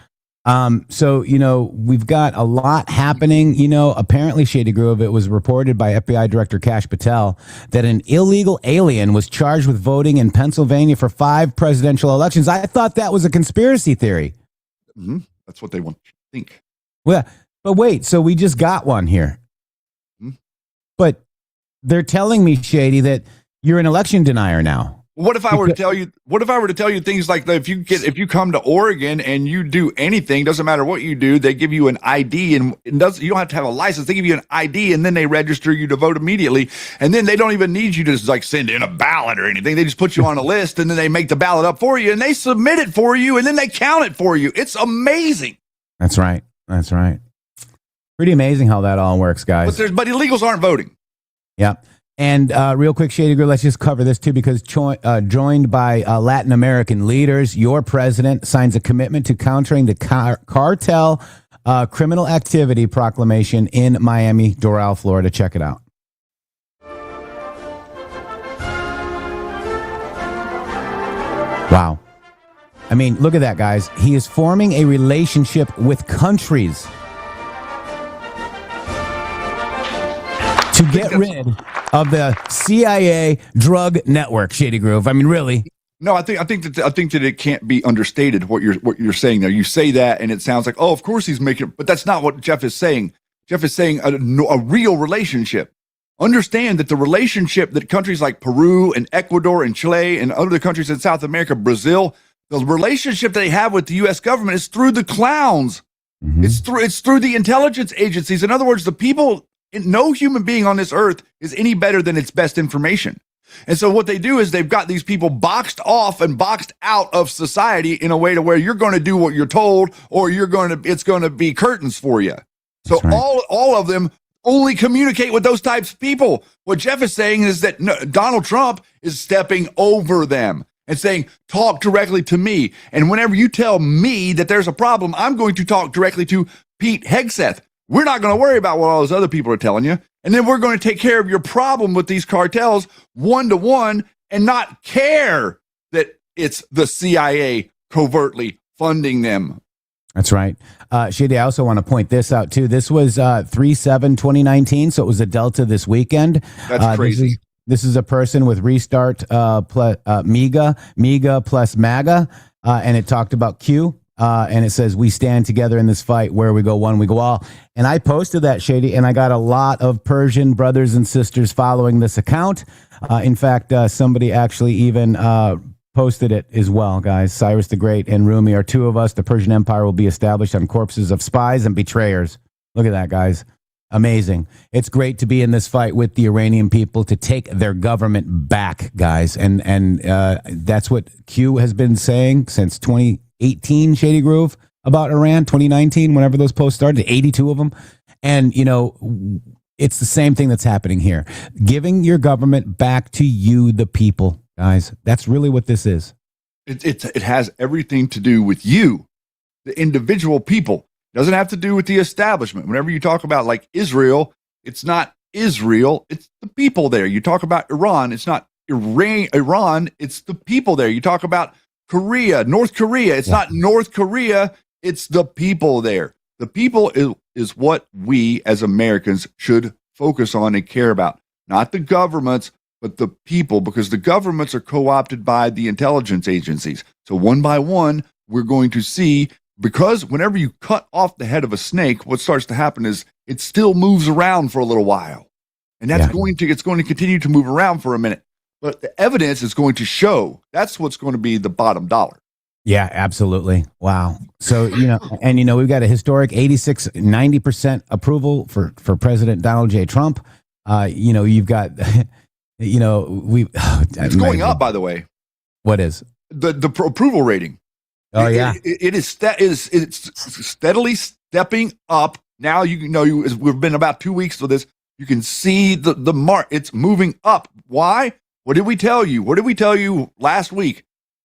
So, we've got a lot happening. Apparently, Shady Grove, it was reported by FBI Director Kash Patel that an illegal alien was charged with voting in Pennsylvania for 5 presidential elections. I thought that was a conspiracy theory. Mm-hmm. That's what they want to think. Well, but wait, so we just got one here. Mm-hmm. But they're telling me, Shady, that you're an election denier now. What if I were to tell you? What if I were to tell you things like that? If you come to Oregon and you do anything, doesn't matter what you do, they give you an ID, and you don't have to have a license. They give you an ID, and then they register you to vote immediately. And then they don't even need you to send in a ballot or anything. They just put you on a list, and then they make the ballot up for you, and they submit it for you, and then they count it for you. It's amazing. That's right. Pretty amazing how that all works, guys. But illegals aren't voting. Yeah. And real quick, Shady Girl, let's just cover this too, because joined by Latin American leaders, your president signs a commitment to countering the cartel criminal activity proclamation in Miami, Doral, Florida. Check it out. Wow. I mean, look at that, guys. He is forming a relationship with countries to get rid of the CIA drug network, Shady Grove. I mean, really? No, I think that it can't be understated what you're saying there. You say that, and it sounds like, oh, of course he's making, but that's not what Jeff is saying. Jeff is saying a real relationship. Understand that the relationship that countries like Peru and Ecuador and Chile and other countries in South America, Brazil, the relationship they have with the U.S. government is through the clowns. Mm-hmm. It's through the intelligence agencies. In other words, the people. No human being on this earth is any better than its best information. And so what they do is they've got these people boxed off and boxed out of society in a way to where you're going to do what you're told, or it's going to be curtains for you. So right. all of them only communicate with those types of people. What Jeff is saying is that Donald Trump is stepping over them and saying, talk directly to me. And whenever you tell me that there's a problem, I'm going to talk directly to Pete Hegseth. We're not going to worry about what all those other people are telling you. And then we're going to take care of your problem with these cartels one-to-one and not care that it's the CIA covertly funding them. That's right. Shady, I also want to point this out, too. This was 3/7/2019, so it was a Delta this weekend. That's crazy. This is a person with Restart plus MEGA plus MAGA, and it talked about Q. And it says, we stand together in this fight. Where we go one, we go all. And I posted that, Shady, and I got a lot of Persian brothers and sisters following this account. In fact, somebody actually even posted it as well, guys. Cyrus the Great and Rumi are 2 of us. The Persian Empire will be established on corpses of spies and betrayers. Look at that, guys. Amazing. It's great to be in this fight with the Iranian people to take their government back, guys. And that's what Q has been saying since 2018, Shady Grove, about Iran. 2019, whenever those posts started, 82 of them. And, it's the same thing that's happening here. Giving your government back to you, the people, guys. That's really what this is. It has everything to do with you, the individual people. It doesn't have to do with the establishment. Whenever you talk about like Israel, it's not Israel, it's the people there. You talk about Iran, it's not Iran, it's the people there. You talk about Korea, North Korea, it's not North Korea, it's the people there. The people is what we as Americans should focus on and care about. Not the governments, but the people, because the governments are co-opted by the intelligence agencies. So one by one, we're going to see, because whenever you cut off the head of a snake, what starts to happen is it still moves around for a little while. And that's it's going to continue to move around for a minute. But the evidence is going to show that's what's going to be the bottom dollar. Yeah, absolutely. Wow. So, we've got a historic 90% approval for President Donald J. Trump. You've got, it's going up, by the way. What is? The approval rating. Oh yeah, it's steadily stepping up. Now we've been about 2 weeks for this. You can see the mark. It's moving up. Why? What did we tell you? What did we tell you last week?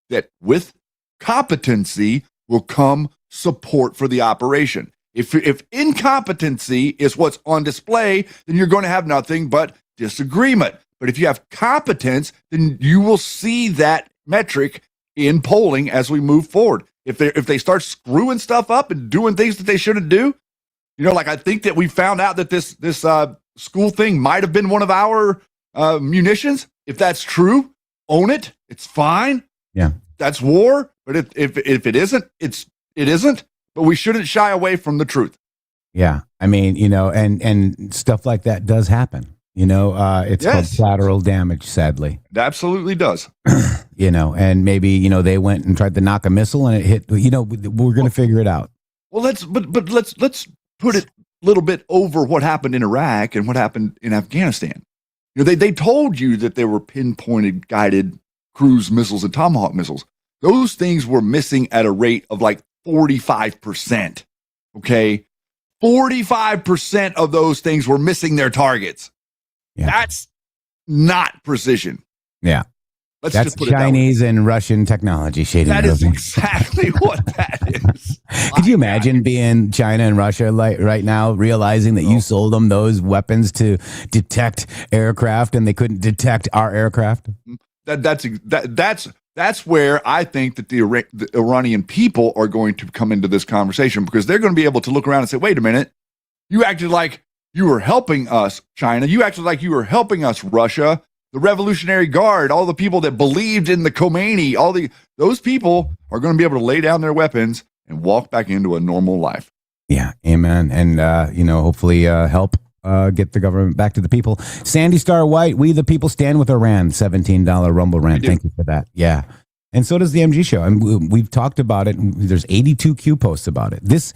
That with competency will come support for the operation. If incompetency is what's on display, then you're going to have nothing but disagreement. But if you have competence, then you will see that metric in polling as we move forward. If they start screwing stuff up and doing things that they shouldn't do, like I think that we found out that this school thing might have been one of our munitions. If that's true, own it. It's fine. Yeah, that's war. But if it isn't, it isn't. But we shouldn't shy away from the truth. Yeah, I mean, and stuff like that does happen. It's called collateral damage, sadly. It absolutely does. And maybe, they went and tried to knock a missile and it hit, we're going to figure it out. Well, let's put it a little bit over what happened in Iraq and what happened in Afghanistan. They told you that there were pinpointed guided cruise missiles and Tomahawk missiles. Those things were missing at a rate of like 45%. Okay. 45% of those things were missing their targets. Yeah. That's not precision. Yeah. Let's That's just put Chinese and Russian technology, Shady. That is exactly what that is. Could you imagine being China and Russia right now, realizing that you sold them those weapons to detect aircraft and they couldn't detect our aircraft? That's where I think that the Iranian people are going to come into this conversation, because they're going to be able to look around and say, wait a minute, you acted like you were helping us, China. You acted like you were helping us, Russia. The Revolutionary Guard, all the people that believed in the Khomeini, those people are going to be able to lay down their weapons and walk back into a normal life. Yeah, amen. And, hopefully help get the government back to the people. Sandy Star White, we the people stand with Iran, $17 Rumble rant. Thank you for that. Yeah. And so does the MG show. And we've talked about it. There's 82 Q posts about it. This,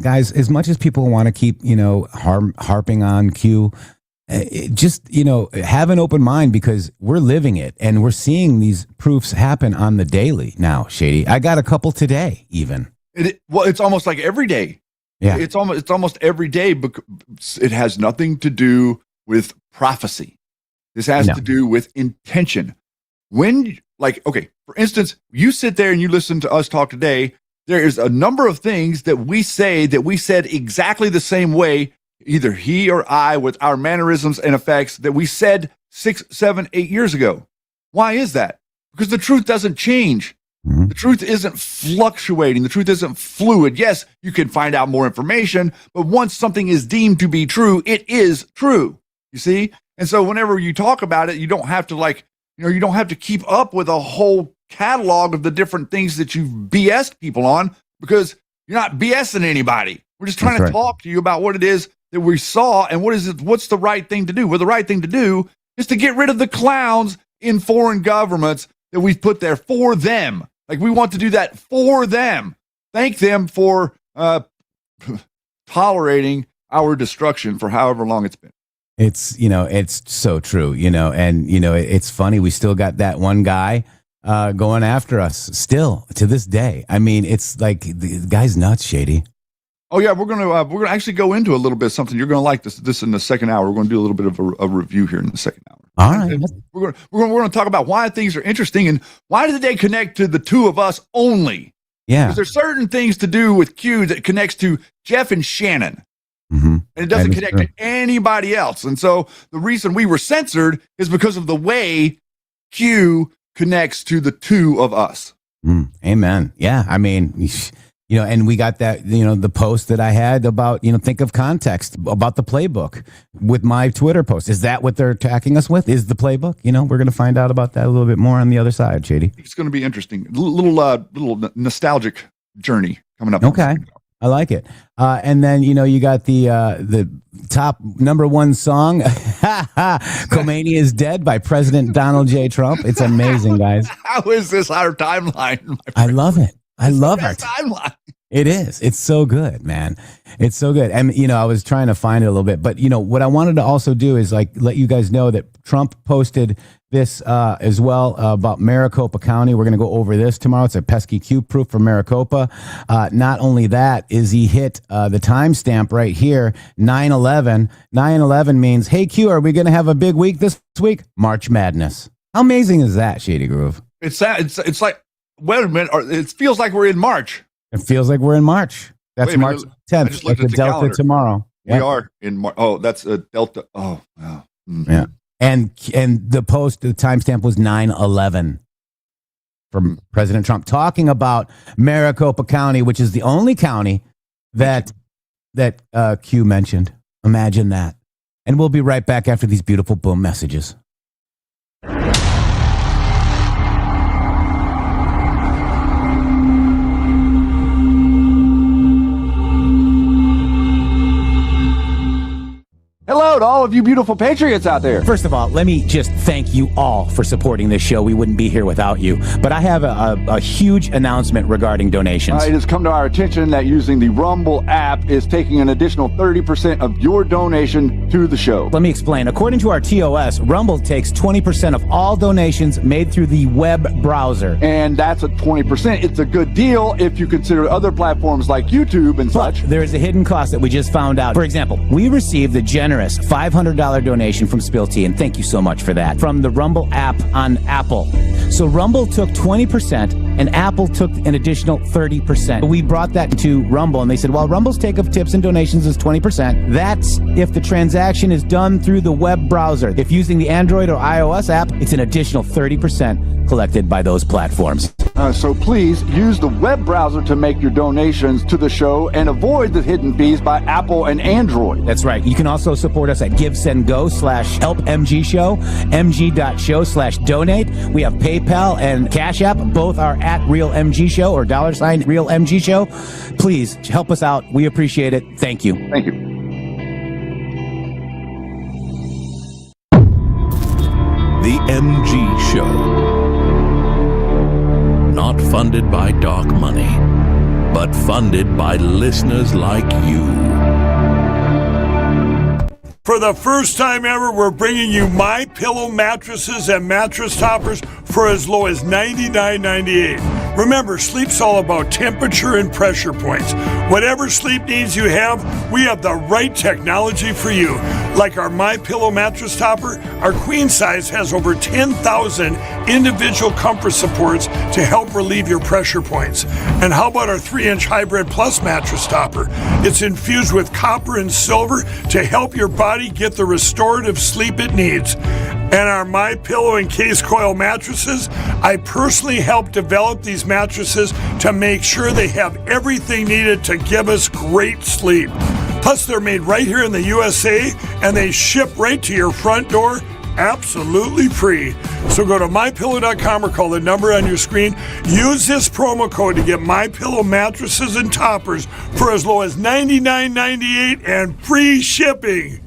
guys, as much as people want to keep, harping on Q, just, have an open mind, because we're living it and we're seeing these proofs happen on the daily now, Shady. I got a couple today, even. It's almost like every day. Yeah. It's almost every day, because it has nothing to do with prophecy. This has to do with intention. For instance, you sit there and you listen to us talk today, there is a number of things that we say that we said exactly the same way, either he or I, with our mannerisms and effects, that we said 6, 7, 8 years ago. Why is that? Because the truth doesn't change. Mm-hmm. The truth isn't fluctuating. The truth isn't fluid. Yes, you can find out more information, but once something is deemed to be true, it is true. You see? And so whenever you talk about it, you don't have to you don't have to keep up with a whole catalog of the different things that you've BS'd people on, because you're not BSing anybody. We're just trying to talk to you about what it is that we saw and what's the right thing to do. Well, the right thing to do is to get rid of the clowns in foreign governments that we've put there for them. Like, we want to do that for them. Thank them for tolerating our destruction for however long it's been. It's, it's so true, and, it's funny. We still got that one guy going after us still to this day. I mean, it's like the guy's nuts, Shady. Oh yeah, we're gonna actually go into a little bit of something. You're gonna like this in the second hour. We're gonna do a little bit of a review here in the second hour. All right. We're gonna talk about why things are interesting and why did they connect to the two of us only. Yeah. Because there's certain things to do with Q that connects to Jeff and Shannon. Mm-hmm. And it doesn't connect to anybody else. And so the reason we were censored is because of the way Q connects to the two of us. Amen. Yeah. I mean, and we got that, the post that I had about, think of context about the playbook with my Twitter post. Is that what they're attacking us with? Is the playbook? We're going to find out about that a little bit more on the other side, Shady. It's going to be interesting. Little nostalgic journey coming up. Okay. I like it. And then, you got the top #1 song, Khomeini is Dead by President Donald J. Trump. It's amazing, guys. How is this our timeline? I love it. I love our timeline. It is. It's so good, man. It's so good. And, I was trying to find it a little bit, but, what I wanted to also do is let you guys know that Trump posted this as well about Maricopa County. We're going to go over this tomorrow. It's a pesky Q proof for Maricopa. Not only that is he hit the timestamp right here, 9/11. 9/11 means, hey, Q, are we going to have a big week this week? March Madness. How amazing is that, Shady Groove? It's like, wait a minute. It feels like we're in March. It feels like we're in March. That's March 10th. Like the Delta calendar. Tomorrow. We are in March. Oh, that's a Delta. Oh, wow. Mm-hmm. Yeah. And the timestamp was 9/11 from President Trump talking about Maricopa County, which is the only county that Q mentioned. Imagine that. And we'll be right back after these beautiful boom messages. Hello to all of you beautiful patriots out there. First of all, let me just thank you all for supporting this show. We wouldn't be here without you. But I have a huge announcement regarding donations. It has come to our attention that using the Rumble app is taking an additional 30% of your donation to the show. Let me explain. According to our TOS, Rumble takes 20% of all donations made through the web browser. And that's a 20%. It's a good deal if you consider other platforms like YouTube and such. There is a hidden cost that we just found out. For example, we received the generous $500 donation from Spill Tea, and thank you so much for that, from the Rumble app on Apple. So Rumble took 20% and Apple took an additional 30%. We brought that to Rumble and they said, well, Rumble's take of tips and donations is 20%. That's if the transaction is done through the web browser. If using the Android or iOS app, it's an additional 30% collected by those platforms. So please use the web browser to make your donations to the show and avoid the hidden fees by Apple and Android. That's right. You can also support us at GiveSendGo/HelpMGShow, mg.show/donate. We have PayPal and Cash App. Both are at RealMGShow or $RealMGShow. Please help us out. We appreciate it. Thank you. Thank you. The MG Show. Not funded by dark money, but funded by listeners like you. For the first time ever, we're bringing you My Pillow mattresses and mattress toppers for as low as $99.98. Remember, sleep's all about temperature and pressure points. Whatever sleep needs you have, we have the right technology for you. Like our My Pillow mattress topper, our queen size has over 10,000 individual comfort supports to help relieve your pressure points. And how about our 3-inch Hybrid Plus mattress topper? It's infused with copper and silver to help your body get the restorative sleep it needs. And our My Pillow and Case Coil mattresses, I personally helped develop these mattresses to make sure they have everything needed to give us great sleep. Plus, they're made right here in the USA, and they ship right to your front door, absolutely free. So go to MyPillow.com or call the number on your screen. Use this promo code to get MyPillow mattresses and toppers for as low as $99.98 and free shipping.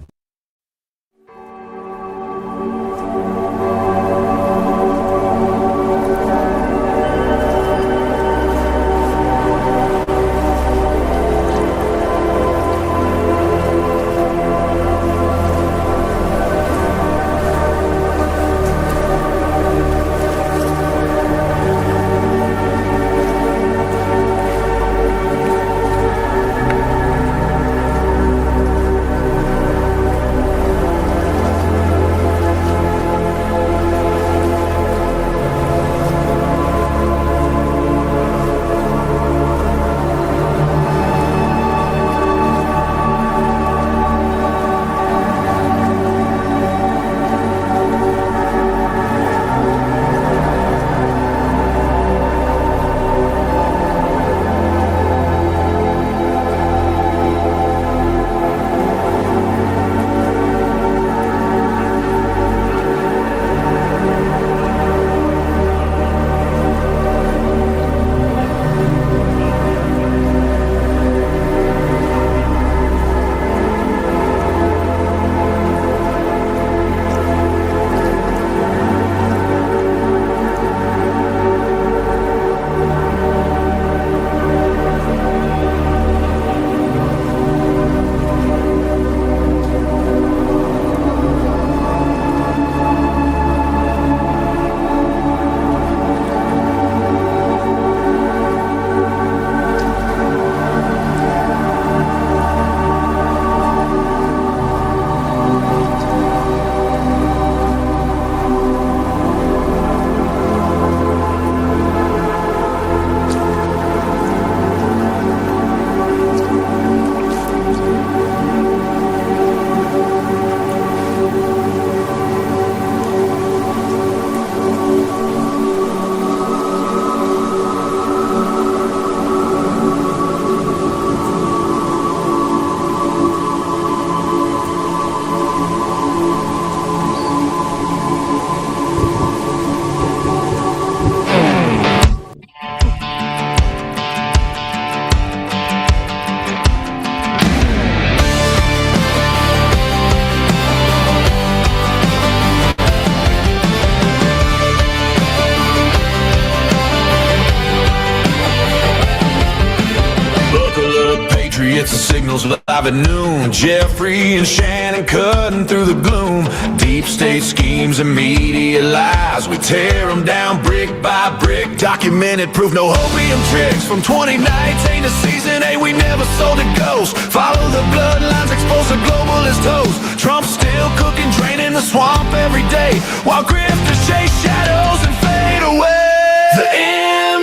Patriots and signals live at noon. Jeffrey and Shannon cutting through the gloom. Deep state schemes and media lies, we tear them down brick by brick. Documented proof, no opium tricks. From 2019 to season 8, we never sold a ghost. Follow the bloodlines, expose the globalist host. Trump's still cooking, draining the swamp every day, while grifters chase shadows and fade away. The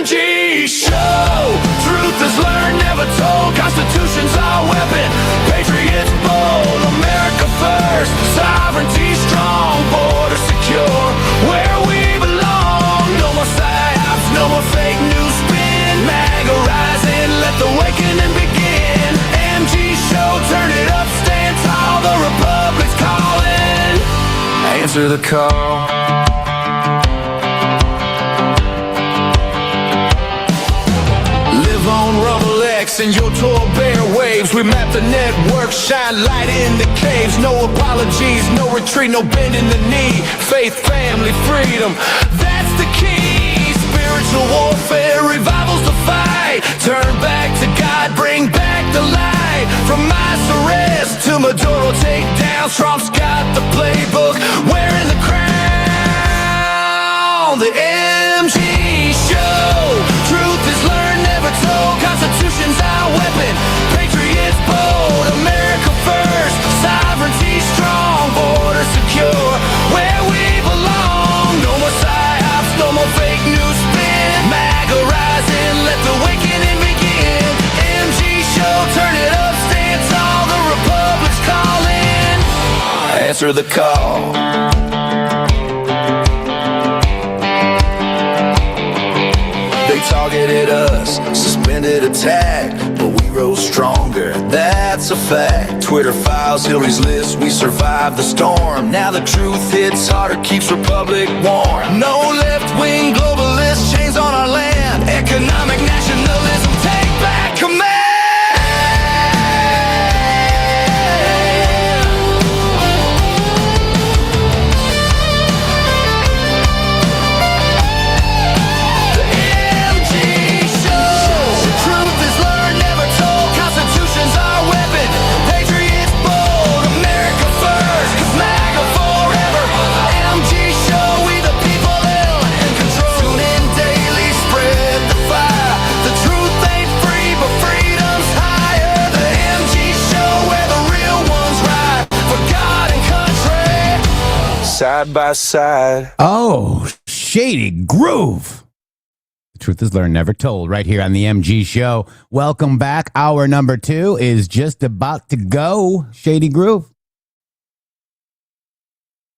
MG Show. Truth is learned, never told. Constitution's our weapon. Patriots bold. America first. Sovereignty strong. Border secure. Where we belong. No more psyops. No more fake news spin. MAGA rising. Let the awakening begin. MG Show. Turn it up. Stand tall. The Republic's calling. Answer the call. On Rumble X and your tour bear waves, we map the network, shine light in the caves. No apologies, no retreat, no bending the knee. Faith, family, freedom, that's the key. Spiritual warfare, revivals to fight. Turn back to God, bring back the light. From mass arrest to Maduro takedown, Trump's got the playbook, wearing the crown. The MG Show. Truth is learned, never told. Constitution's our weapon. Patriots bold. America first. Sovereignty strong. Border secure. Where we belong. No more psyops. No more fake news spin. MAGA rising. Let the awakening begin. MG Show. Turn it up. Stand tall. The Republic's calling. Answer the call. Targeted us, suspended attack, but we rose stronger, that's a fact. Twitter files, Hillary's list, we survived the storm. Now the truth hits harder, keeps Republic warm. No left-wing globalist chains on our land. Economic nationalism, take back command. Side by side. Oh, Shady Groove. The truth is learned, never told, right here on the MG Show. Welcome back. Hour number 2 is just about to go. Shady Groove.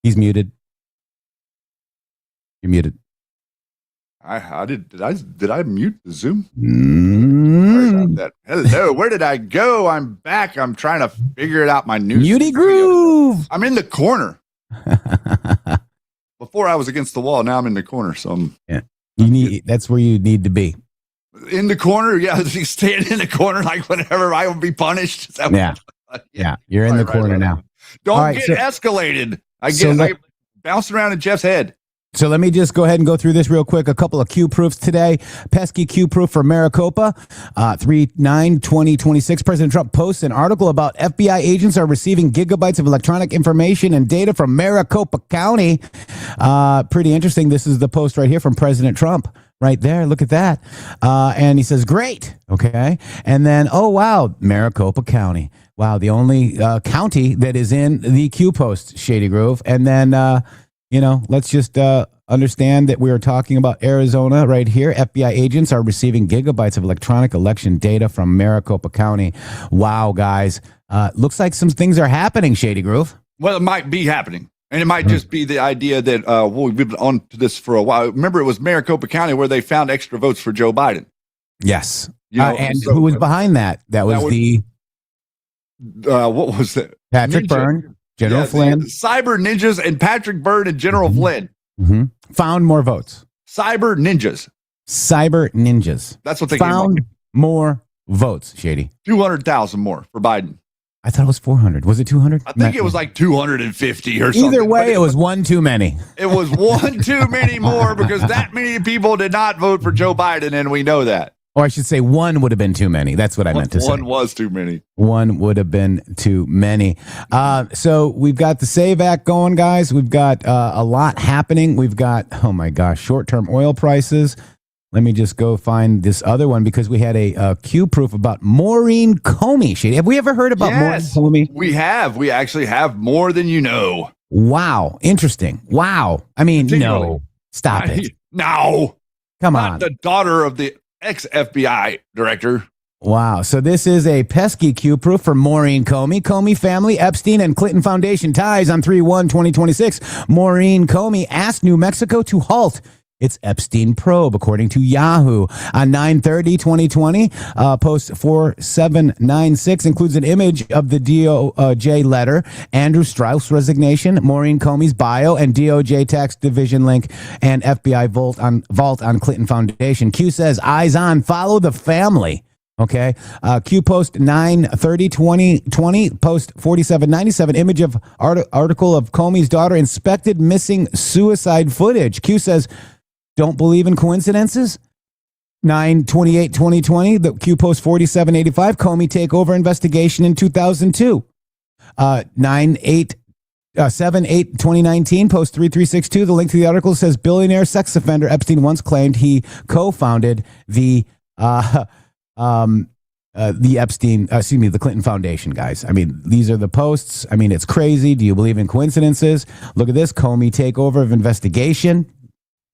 He's muted. You're muted. Did I mute the Zoom? Sorry about that. Hello, where did I go? I'm back. I'm trying to figure it out. My news. Muty Groove. I'm in the corner. Before I was against the wall. Now I'm in the corner. So that's where you need to be. In the corner, yeah. You stand in the corner like whenever I will be punished. Yeah, you're in the corner now. Don't get escalated. I bounced around in Jeff's head. So let me just go ahead and go through this real quick. A couple of Q proofs today. Pesky Q proof for Maricopa. 3/9/2026. President Trump posts an article about FBI agents are receiving gigabytes of electronic information and data from Maricopa County. Pretty interesting. This is the post right here from President Trump. Right there. Look at that. And he says, great. Okay. And then, oh, wow, Maricopa County. Wow, the only county that is in the Q post, Shady Grove. And then, let's just understand that we are talking about Arizona right here. FBI agents are receiving gigabytes of electronic election data from Maricopa County. Wow, guys. Looks like some things are happening, Shady Grove. Well, it might be happening. And it might just be the idea that we've been on to this for a while. Remember, it was Maricopa County where they found extra votes for Joe Biden. Yes. Who was behind that? That was what was that? Patrick Byrne, General Flynn. Cyber ninjas and Patrick Byrne and General Flynn. Mm-hmm. Found more votes. Cyber ninjas. That's what they found more votes, Shady. 200,000 more for Biden. I thought it was 400. Was it 200? I think it was like 250 or something. Either way, it was one too many. It was one too many more because that many people did not vote for Joe Biden, and we know that. Or I should say one would have been too many. That's what I meant to say. One was too many. One would have been too many. So we've got the SAVE Act going, guys. We've got a lot happening. We've got, oh my gosh, short-term oil prices. Let me just go find this other one because we had a Q proof about Maureen Comey. Shady, have we ever heard about Maureen Comey? We have. We actually have more than you know. Wow. Interesting. Wow. I mean, no. Stop it. No. Come Not on. the daughter of the ex-FBI director. Wow. So this is a pesky Q proof for Maureen Comey. Comey family, Epstein and Clinton Foundation ties on 3/1/2026. Maureen Comey asked New Mexico to halt its Epstein probe, according to Yahoo. On 9/30/2020, post 4796 includes an image of the DOJ letter, Andrew Strauss resignation, Maureen Comey's bio, and DOJ tax division link, and FBI vault on Clinton Foundation. Q says, eyes on, follow the family. Okay. Q post 9/30/2020, post 4797, image of article of Comey's daughter inspected missing suicide footage. Q says, don't believe in coincidences. 9/28/2020, the Q post 4785, Comey takeover investigation in 2002. 7/8/2019, post 3362, the link to the article says billionaire sex offender Epstein once claimed he co-founded the Clinton Foundation, guys. I mean, these are the posts. I mean, it's crazy. Do you believe in coincidences? Look at this, Comey takeover of investigation.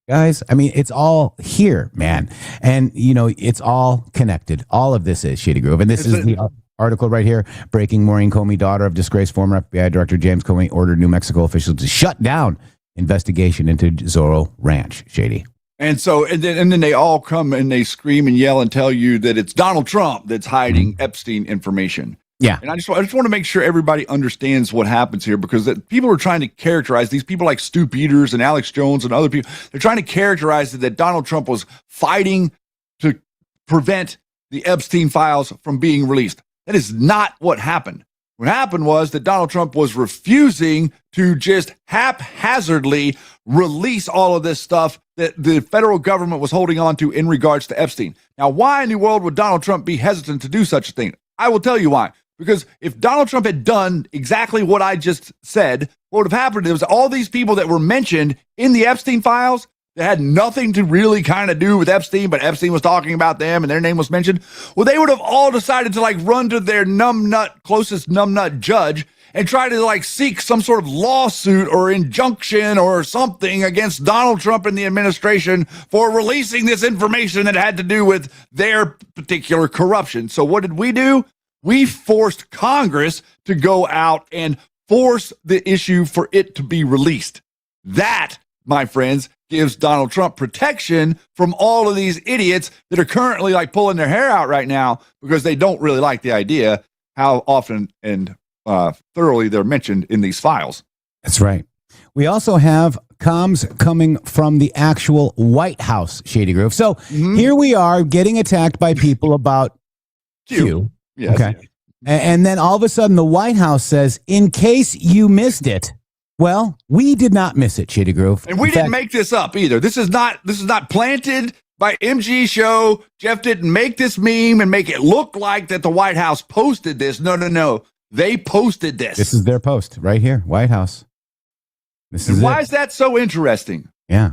Guys, I mean, it's all here, man. And, you know, it's all connected. All of this is Shady Groove. And this is the article right here. Breaking: Maureen Comey, daughter of disgraced former FBI Director James Comey, ordered New Mexico officials to shut down investigation into Zorro Ranch. Shady. And so, and then they all come and they scream and yell and tell you that it's Donald Trump that's hiding Epstein information. Yeah. And I just want to make sure everybody understands what happens here, because people are trying to characterize these people like Stu Peters and Alex Jones and other people. They're trying to characterize it that Donald Trump was fighting to prevent the Epstein files from being released. That is not what happened. What happened was that Donald Trump was refusing to just haphazardly release all of this stuff that the federal government was holding on to in regards to Epstein. Now, why in the world would Donald Trump be hesitant to do such a thing? I will tell you why. Because if Donald Trump had done exactly what I just said, what would have happened is all these people that were mentioned in the Epstein files that had nothing to really kind of do with Epstein, but Epstein was talking about them and their name was mentioned, well, they would have all decided to like run to their closest numbnut judge and try to like seek some sort of lawsuit or injunction or something against Donald Trump and the administration for releasing this information that had to do with their particular corruption. So what did we do? We forced Congress to go out and force the issue for it to be released. That, my friends, gives Donald Trump protection from all of these idiots that are currently like pulling their hair out right now because they don't really like the idea how often and thoroughly they're mentioned in these files. That's right. We also have comms coming from the actual White House, Shady Groove. So here we are getting attacked by people about Q. Yes. Okay. And then all of a sudden the White House says, in case you missed it, well, we did not miss it, Shady Groove. And we didn't make this up either. This is not planted by MG Show. Jeff didn't make this meme and make it look like that the White House posted this. No. They posted this. This is their post right here, White House. Why is that so interesting? Yeah.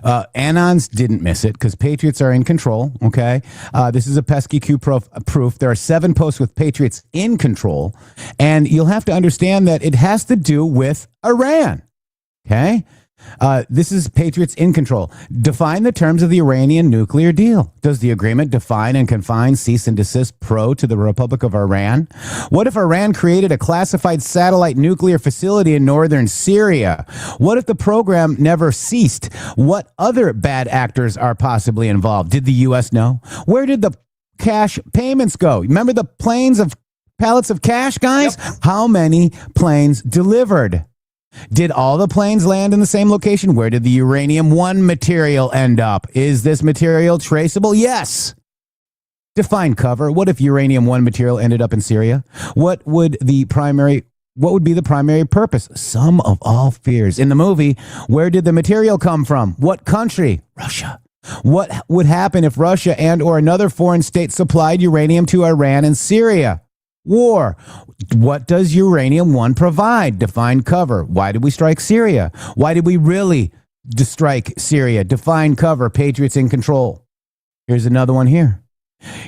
Anons didn't miss it because Patriots are in control. Okay. This is a pesky Q proof. There are 7 posts with Patriots in control. And you'll have to understand that it has to do with Iran. Okay. This is Patriots in control. Define the terms of the Iranian nuclear deal. Does the agreement define and confine cease and desist pro to the Republic of Iran? What if Iran created a classified satellite nuclear facility in northern Syria? What if the program never ceased? What other bad actors are possibly involved? Did the U.S. know? Where did the cash payments go? Remember the pallets of cash, guys? Yep. How many planes delivered? Did all the planes land in the same location? Where did the uranium-1 material end up? Is this material traceable? Yes. Define cover. What if uranium-1 material ended up in Syria? What would be the primary purpose? Sum of all fears. In the movie, where did the material come from? What country? Russia. What would happen if Russia and or another foreign state supplied uranium to Iran and Syria? War. What does uranium 1 provide? Define cover. Why did we strike Syria? Why did we really strike Syria? Define cover. Patriots in control. Here's another one here.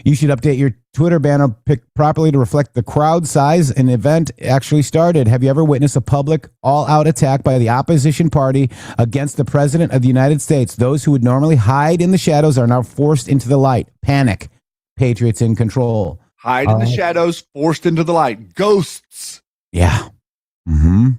You should update your Twitter banner pick properly to reflect the crowd size an event actually started. Have you ever witnessed a public all-out attack by the opposition party against the President of the United States? Those who would normally hide in the shadows are now forced into the light. Panic. Patriots in control. Hide in the shadows, forced into the light. Ghosts. Yeah. Mm-hmm.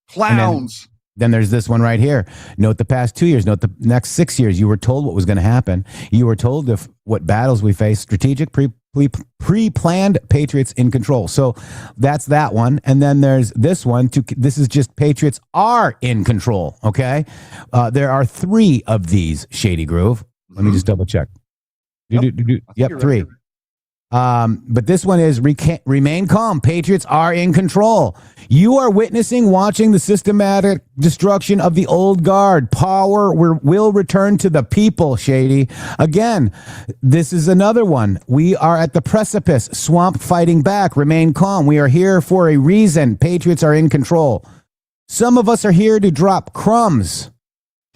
Clowns. Then there's this one right here. Note the past 2 years. Note the next 6 years. You were told what was going to happen. You were told what battles we face. Strategic, pre-planned, Patriots in control. So that's that one. And then there's this one. This is just Patriots are in control. Okay. There are 3 of these, Shady Groove. Let me just double check. Yep, 3. But this one is remain calm. Patriots are in control. You are watching the systematic destruction of the old guard. Power will return to the people, Shady. Again, this is another one. We are at the precipice. Swamp fighting back. Remain calm. We are here for a reason. Patriots are in control. Some of us are here to drop crumbs.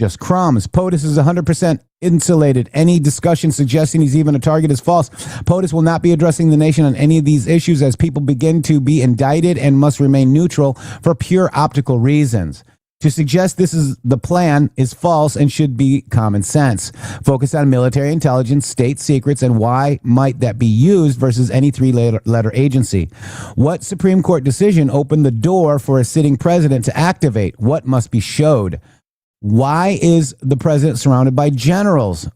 Just crumbs. POTUS is 100% insulated. Any discussion suggesting he's even a target is false. POTUS will not be addressing the nation on any of these issues as people begin to be indicted and must remain neutral for pure optical reasons. To suggest this is the plan is false and should be common sense. Focus on military intelligence, state secrets, and why might that be used versus any 3-letter agency. What Supreme Court decision opened the door for a sitting president to activate? What must be showed? Why is the president surrounded by generals?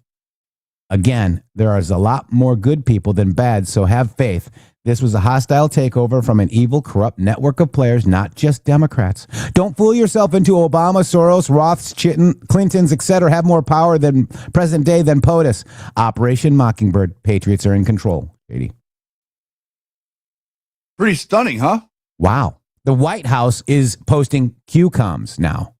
Again, there is a lot more good people than bad, so have faith. This was a hostile takeover from an evil, corrupt network of players, not just Democrats. Don't fool yourself into Obama, Soros, Roths, Clintons, etc. have more power than present day than POTUS. Operation Mockingbird. Patriots are in control. 80. Pretty stunning, huh? Wow. The White House is posting QComs now.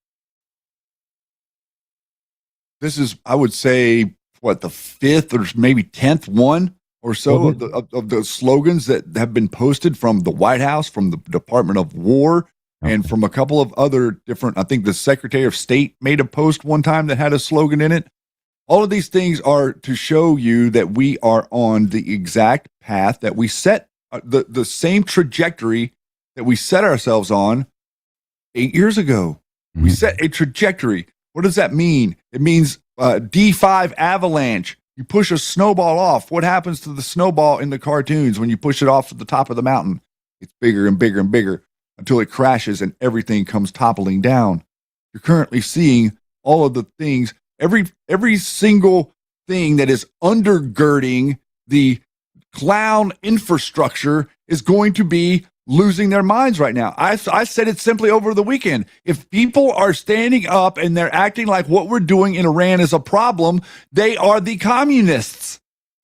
This is, I would say, the 5th or maybe 10th one or so of the slogans that have been posted from the White House, from the Department of War, and from a couple of other different, I think the Secretary of State made a post one time that had a slogan in it. All of these things are to show you that we are on the exact path that we set, the same trajectory that we set ourselves on 8 years ago. We set a trajectory. What does that mean? It means D5 avalanche. You push a snowball off. What happens to the snowball in the cartoons when you push it off to the top of the mountain? It's bigger and bigger and bigger until it crashes and everything comes toppling down. You're currently seeing all of the things, every single thing that is undergirding the clown infrastructure is going to be losing their minds right now. I said it simply over the weekend. If people are standing up and they're acting like what we're doing in Iran is a problem, they are the communists.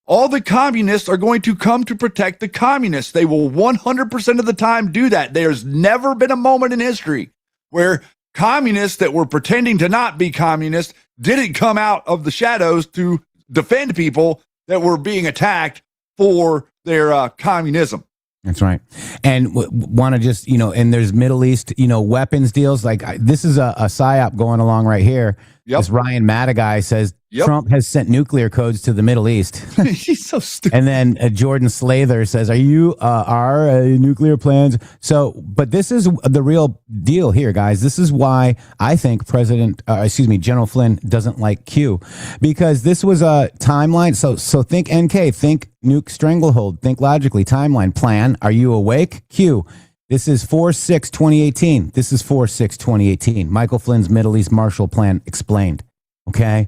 All the communists are going to come to protect the communists. They will 100% of the time do that. There's never been a moment in history where communists that were pretending to not be communists didn't come out of the shadows to defend people that were being attacked for their communism. That's right. And want to just, and there's Middle East, weapons deals. Like this is a PSYOP going along right here. Yep. This Ryan Matta guy says Trump has sent nuclear codes to the Middle East. He's so stupid. And then Jordan Slather says, are you our nuclear plans? So, but this is the real deal here, guys. This is why I think General Flynn doesn't like Q, because this was a timeline. So think NK, think nuke stranglehold, think logically, timeline, plan. Are you awake? Q. This is 4/6/2018. This is 4/6/2018. Michael Flynn's Middle East Marshall Plan explained. Okay?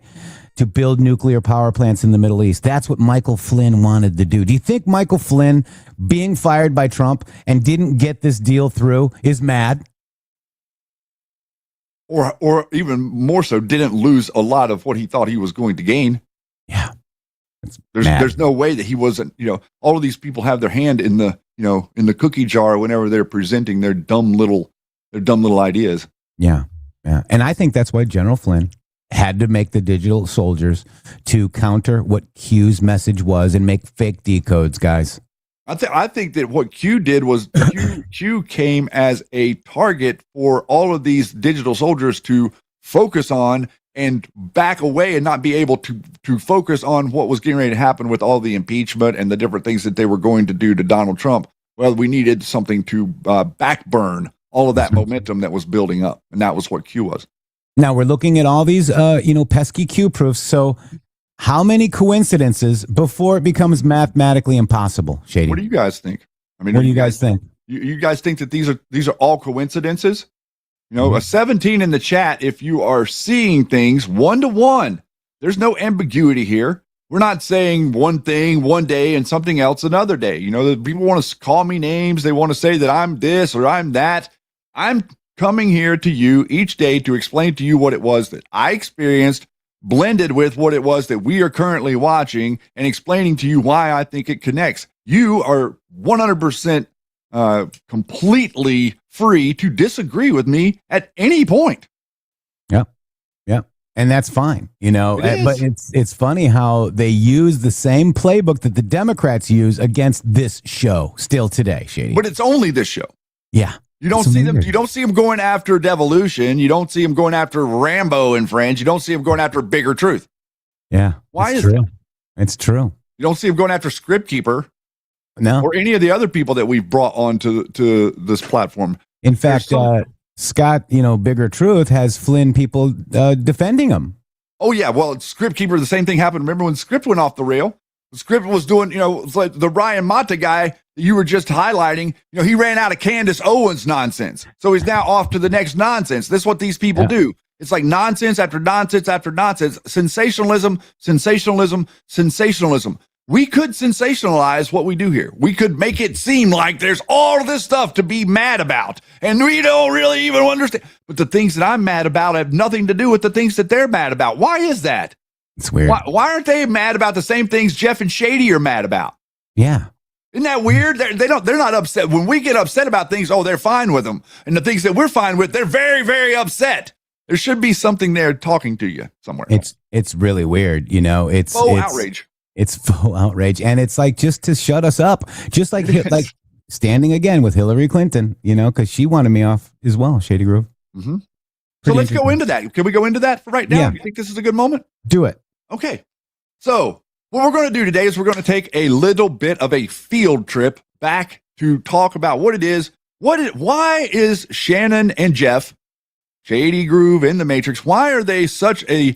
To build nuclear power plants in the Middle East. That's what Michael Flynn wanted to do. Do you think Michael Flynn, being fired by Trump and didn't get this deal through, is mad? Or even more so, didn't lose a lot of what he thought he was going to gain. Yeah. There's no way that he wasn't, all of these people have their hand in the, in the cookie jar whenever they're presenting their dumb little ideas. Yeah. Yeah. And I think that's why General Flynn had to make the digital soldiers to counter what Q's message was and make fake decodes, guys. I think that what Q did was Q came as a target for all of these digital soldiers to focus on and back away and not be able to focus on what was getting ready to happen with all the impeachment and the different things that they were going to do to Donald Trump. Well, we needed something to backburn all of that momentum that was building up, and that was what Q was. Now we're looking at all these, pesky Q proofs. So how many coincidences before it becomes mathematically impossible, Shady? What do you guys think? I mean, what do you guys think? You guys think that these are all coincidences? A 17 in the chat. If you are seeing things 1-to-1, there's no ambiguity here. We're not saying one thing one day and something else another day. The people want to call me names. They want to say that I'm this or I'm that. I'm coming here to you each day to explain to you what it was that I experienced, blended with what it was that we are currently watching, and explaining to you why I think it connects. You are 100% completely free to disagree with me at any point. Yeah. And that's fine, but it's funny how they use the same playbook that the Democrats use against this show still today, Shady. But it's only this show. Yeah. You don't see them. You don't see them going after devolution. You don't see them going after Rambo and friends. You don't see them going after Bigger Truth. Yeah. Why is true. that? It's true. You don't see them going after Script Keeper. No. Or any of the other people that we've brought onto this platform. In fact, Scott, Bigger Truth has Flynn people defending him. Oh yeah, well, Script Keeper, the same thing happened. Remember when Script went off the rail? Script was doing, it's like the Ryan Mata guy that you were just highlighting. He ran out of Candace Owens nonsense, so he's now off to the next nonsense. This is what these people do. It's like nonsense after nonsense after nonsense. Sensationalism, sensationalism, sensationalism. We could sensationalize what we do here. We could make it seem like there's all of this stuff to be mad about, and we don't really even understand. But the things that I'm mad about have nothing to do with the things that they're mad about. Why is that? It's weird. Why aren't they mad about the same things Jeff and Shady are mad about? Yeah. Isn't that weird? They're not upset. When we get upset about things, they're fine with them. And the things that we're fine with, they're very, very upset. There should be something there talking to you somewhere. It's really weird. It's outrage. It's faux outrage. And it's like just to shut us up, just like standing again with Hillary Clinton, because she wanted me off as well, Shady Groove. Mm-hmm. So let's go into that. Can we go into that for right now? Yeah. You think this is a good moment? Do it. Okay. So what we're going to do today is we're going to take a little bit of a field trip back to talk about what it is. Why is Shannon and Jeff, Shady Groove and the Matrix, why are they such a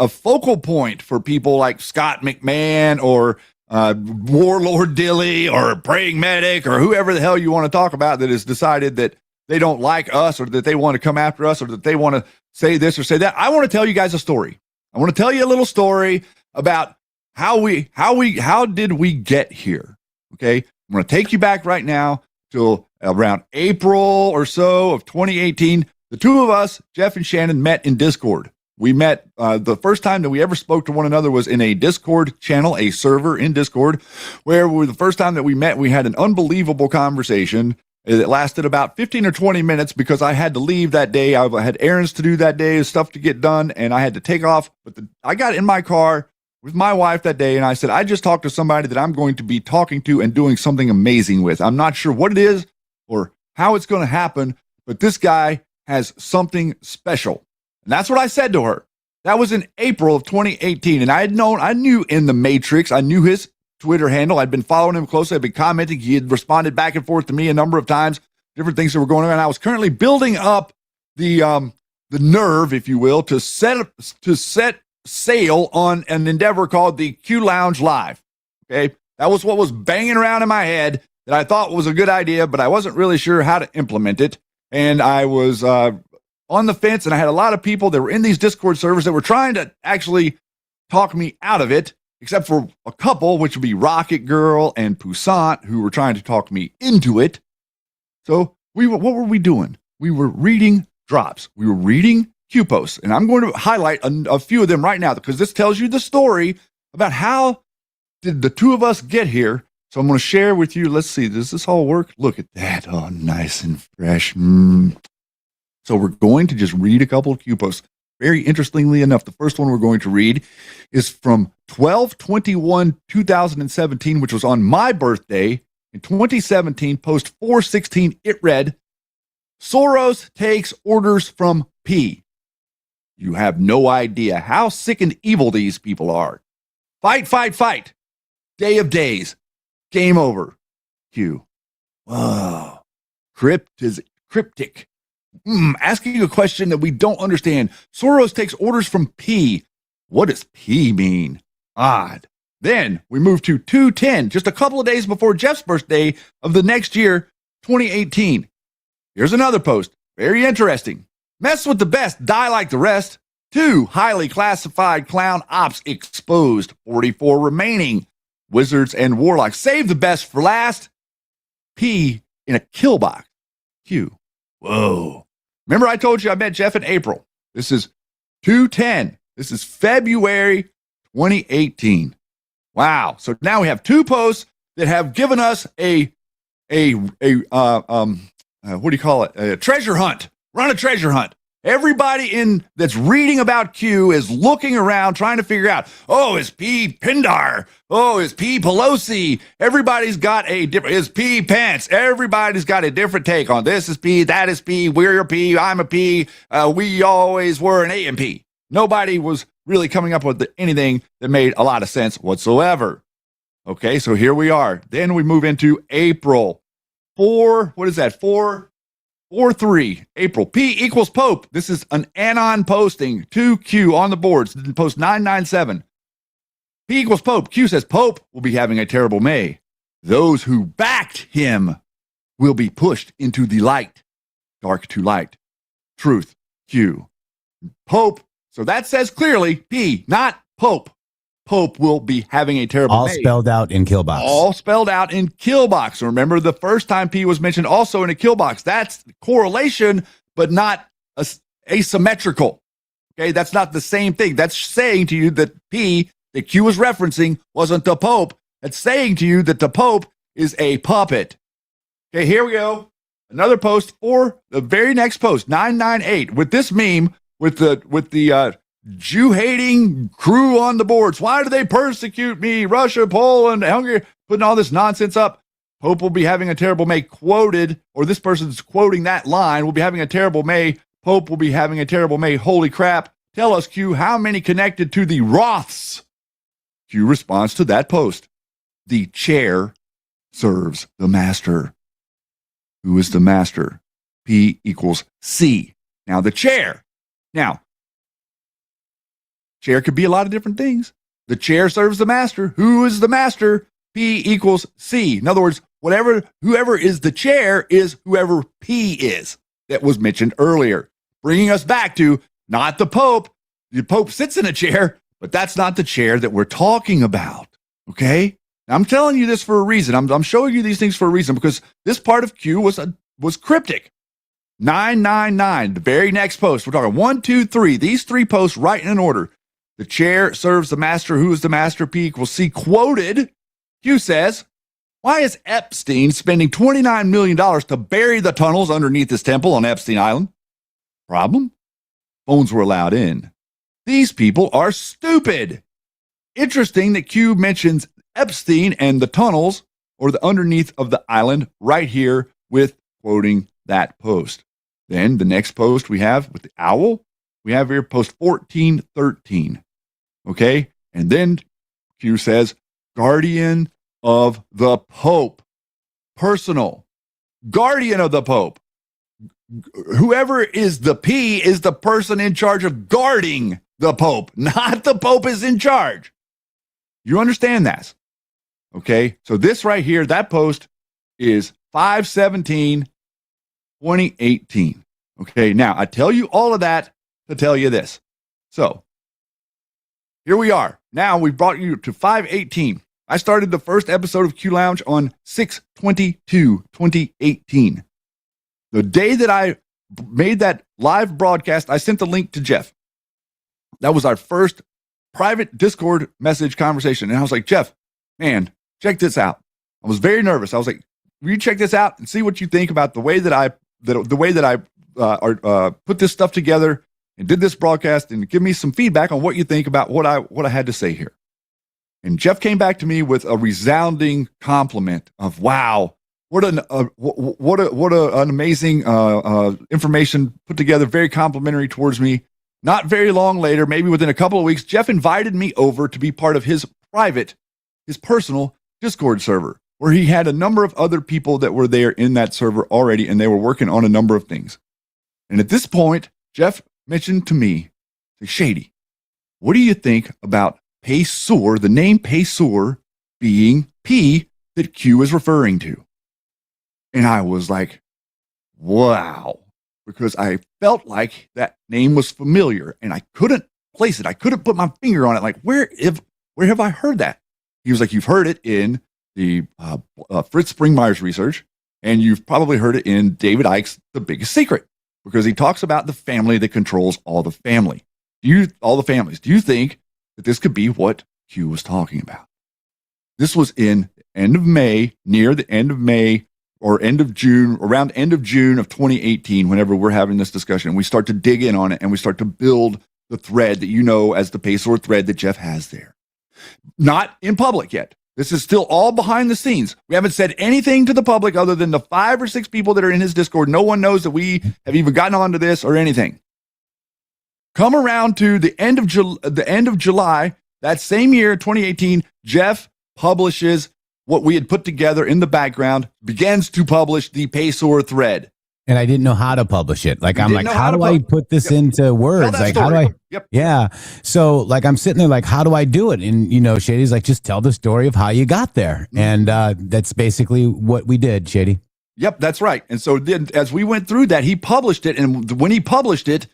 focal point for people like Scott McMahon or Warlord Dilly or Praying Medic or whoever the hell you want to talk about that has decided that they don't like us or that they want to come after us or that they want to say this or say that? I want to tell you guys a story. I want to tell you a little story about how did we get here? Okay. I'm going to take you back right now to around April or so of 2018. The two of us, Jeff and Shannon, met in Discord. We met the first time that we ever spoke to one another was in a Discord channel, a server in Discord, where the first time that we met, we had an unbelievable conversation. It lasted about 15 or 20 minutes because I had to leave that day. I had errands to do that day, stuff to get done, and I had to take off. But I got in my car with my wife that day, and I said, I just talked to somebody that I'm going to be talking to and doing something amazing with. I'm not sure what it is or how it's going to happen, but this guy has something special. And that's what I said to her. That was in April of 2018. And I knew in the Matrix, I knew his Twitter handle. I'd been following him closely. I'd been commenting. He had responded back and forth to me a number of times, different things that were going on. And I was currently building up the nerve, if you will, to set sail on an endeavor called the Q Lounge Live. Okay. That was what was banging around in my head that I thought was a good idea, but I wasn't really sure how to implement it. And I was, on the fence, and I had a lot of people that were in these Discord servers that were trying to actually talk me out of it, except for a couple, which would be Rocket Girl and Poussant, who were trying to talk me into it. So what were we doing? We were reading drops. We were reading Q posts, and I'm going to highlight a few of them right now because this tells you the story about how did the two of us get here. So I'm going to share with you. Let's see. Does this all work? Look at that. Oh, nice and fresh. So we're going to just read a couple of Q posts. Very interestingly enough, the first one we're going to read is from 12/21/2017, which was on my birthday. In 2017, post 416, it read, Soros takes orders from P. You have no idea how sick and evil these people are. Fight, fight, fight. Day of days. Game over. Q. Whoa. Cryptic. Asking a question that we don't understand. Soros takes orders from P. What does P mean? Odd. Then we move to 2/10, just a couple of days before Jeff's birthday of the next year, 2018. Here's another post. Very interesting. Mess with the best, die like the rest. 2 highly classified clown ops exposed. 44 remaining. Wizards and warlocks. Save the best for last. P in a kill box. Q. Whoa. Remember I told you I met Jeff in April. This is 2/10. This is February 2018. Wow. So now we have 2 posts that have given us a what do you call it? A treasure hunt. We're on a treasure hunt. Everybody that's reading about Q is looking around trying to figure out, oh, is P Pindar? Oh, is P Pelosi? Everybody's got a different, is P Pence? Everybody's got a different take on this is P, that is P, we're a P, I'm a P, we always were an A and P. Nobody was really coming up with anything that made a lot of sense whatsoever. Okay, so here we are. Then we move into April. 4/3, April. P equals Pope. This is an anon posting. 2Q on the boards. Post 997. P equals Pope. Q says Pope will be having a terrible May. Those who backed him will be pushed into the light. Dark to light. Truth. Q. Pope. So that says clearly P, not Pope. Pope will be having a terrible all May. Spelled out in kill box. All spelled out in kill box. Remember the first time P was mentioned also in a kill box. That's correlation, but not asymmetrical. Okay, that's not the same thing. That's saying to you that P that Q was referencing wasn't the Pope. That's saying to you that the Pope is a puppet. Okay, here we go. Another post for the very next post, 998, with this meme with the Jew-hating crew on the boards. Why do they persecute me? Russia, Poland, Hungary, putting all this nonsense up. Pope will be having a terrible May quoted, or this person's quoting that line, will be having a terrible May. Pope will be having a terrible May. Holy crap. Tell us, Q, how many connected to the Roths? Q responds to that post. The chair serves the master. Who is the master? P equals C. Now, the chair. Now, chair could be a lot of different things. The chair serves the master. Who is the master? P equals C. In other words, whoever is the chair is whoever P is that was mentioned earlier. Bringing us back to not the Pope. The Pope sits in a chair, but that's not the chair that we're talking about. Okay? Now, I'm telling you this for a reason. I'm showing you these things for a reason because this part of Q was cryptic. 999, the very next post. We're talking 1, 2, 3. These 3 posts right in an order. The chair serves the master. Who is the master? P equals C. Quoted, Q says, why is Epstein spending $29 million to bury the tunnels underneath his temple on Epstein Island? Problem? Phones were allowed in. These people are stupid. Interesting that Q mentions Epstein and the tunnels or the underneath of the island right here with quoting that post. Then the next post we have with the owl, we have here post 1413. Okay? And then Q says, guardian of the Pope. Personal. Guardian of the Pope. Whoever is the P is the person in charge of guarding the Pope, not the Pope is in charge. You understand that? Okay? So this right here, that post is 5/17/2018. Okay? Now, I tell you all of that to tell you this. So, here we are. Now we brought you to 5/18. I started the first episode of Q Lounge on 6/22/2018. The day that I made that live broadcast, I sent the link to Jeff. That was our first private Discord message conversation. And I was like, Jeff, man, check this out. I was very nervous. I was like, will you check this out and see what you think about the way that I put this stuff together and did this broadcast and give me some feedback on what you think about what I had to say here. And Jeff came back to me with a resounding compliment of, wow, what an amazing information put together, very complimentary towards me. Not very long later, maybe within a couple of weeks, Jeff invited me over to be part of his personal Discord server, where he had a number of other people that were there in that server already, and they were working on a number of things. And at this point, Jeff mentioned to me, Shady, what do you think about Paysor, the name Paysor being P that Q is referring to? And I was like, wow, because I felt like that name was familiar and I couldn't place it. I couldn't put my finger on it. Like, where have I heard that? He was like, you've heard it in the Fritz Springmeier's research, and you've probably heard it in David Icke's The Biggest Secret, because he talks about the family that controls all the families. Do you think that this could be what Q was talking about? This was in the end of May, near the end of May, or end of June, around end of June of 2018, whenever we're having this discussion, and we start to dig in on it and we start to build the thread that you know as the Paysor thread that Jeff has there. Not in public yet. This is still all behind the scenes. We haven't said anything to the public other than the 5 or 6 people that are in his Discord. No one knows that we have even gotten onto this or anything. Come around to the end of July, that same year, 2018, Jeff publishes what we had put together in the background, begins to publish the Paysor thread. And I didn't know how to publish it. Like, I'm like, how do I put this into words? Like, how do I? Yep. Yeah. So, like, I'm sitting there like, how do I do it? And, Shady's like, just tell the story of how you got there. And that's basically what we did, Shady. Yep, that's right. And so then as we went through that, he published it. And when he published it,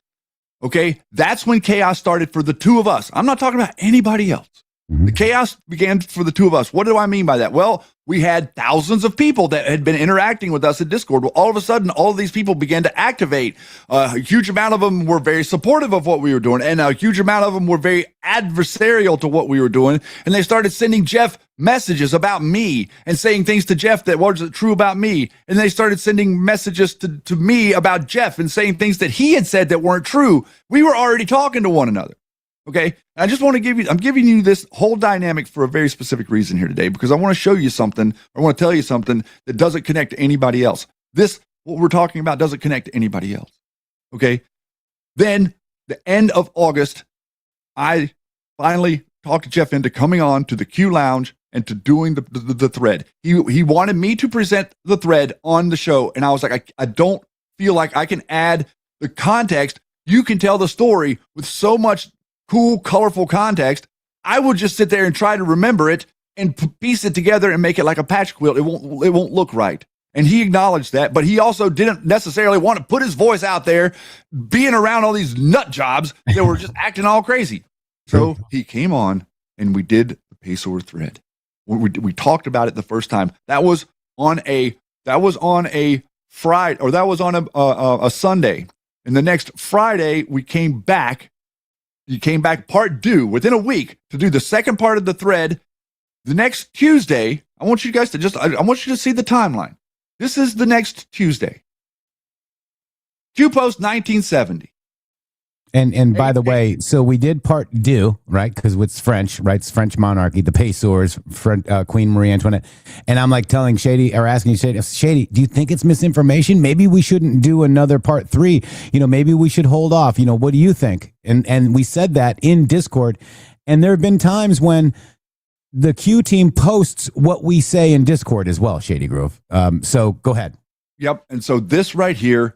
okay, that's when chaos started for the two of us. I'm not talking about anybody else. The chaos began for the two of us. What do I mean by that? Well, we had thousands of people that had been interacting with us at Discord. Well, all of a sudden, all of these people began to activate. A huge amount of them were very supportive of what we were doing, and a huge amount of them were very adversarial to what we were doing. And they started sending Jeff messages about me and saying things to Jeff that wasn't true about me. And they started sending messages to me about Jeff and saying things that he had said that weren't true. We were already talking to one another. Okay, I just want to I'm giving you this whole dynamic for a very specific reason here today, because I want to show you something. I want to tell you something that doesn't connect to anybody else. What we're talking about doesn't connect to anybody else. Okay, then the end of August, I finally talked Jeff into coming on to the Q Lounge and to doing the thread. He wanted me to present the thread on the show, and I was like, I don't feel like I can add the context. You can tell the story with so much cool, colorful context. I would just sit there and try to remember it and piece it together and make it like a patch quilt. It won't look right. And he acknowledged that, but he also didn't necessarily want to put his voice out there being around all these nut jobs that were just acting all crazy. So he came on and we did the Paysor thread. We talked about it the first time. That was on a Friday, or that was on a Sunday. And the next Friday we came back. He came back part due within a week to do the second part of the thread. The next Tuesday, I want you guys to I want you to see the timeline. This is the next Tuesday. Q post 1970. And by the way, so we did part deux, right? Because it's French, right? It's French monarchy, the Paysors, Queen Marie Antoinette. And I'm like telling Shady, or asking Shady, do you think it's misinformation? Maybe we shouldn't do another part 3. Maybe we should hold off. What do you think? And we said that in Discord. And there have been times when the Q team posts what we say in Discord as well, Shady Grove. So go ahead. Yep. And so this right here,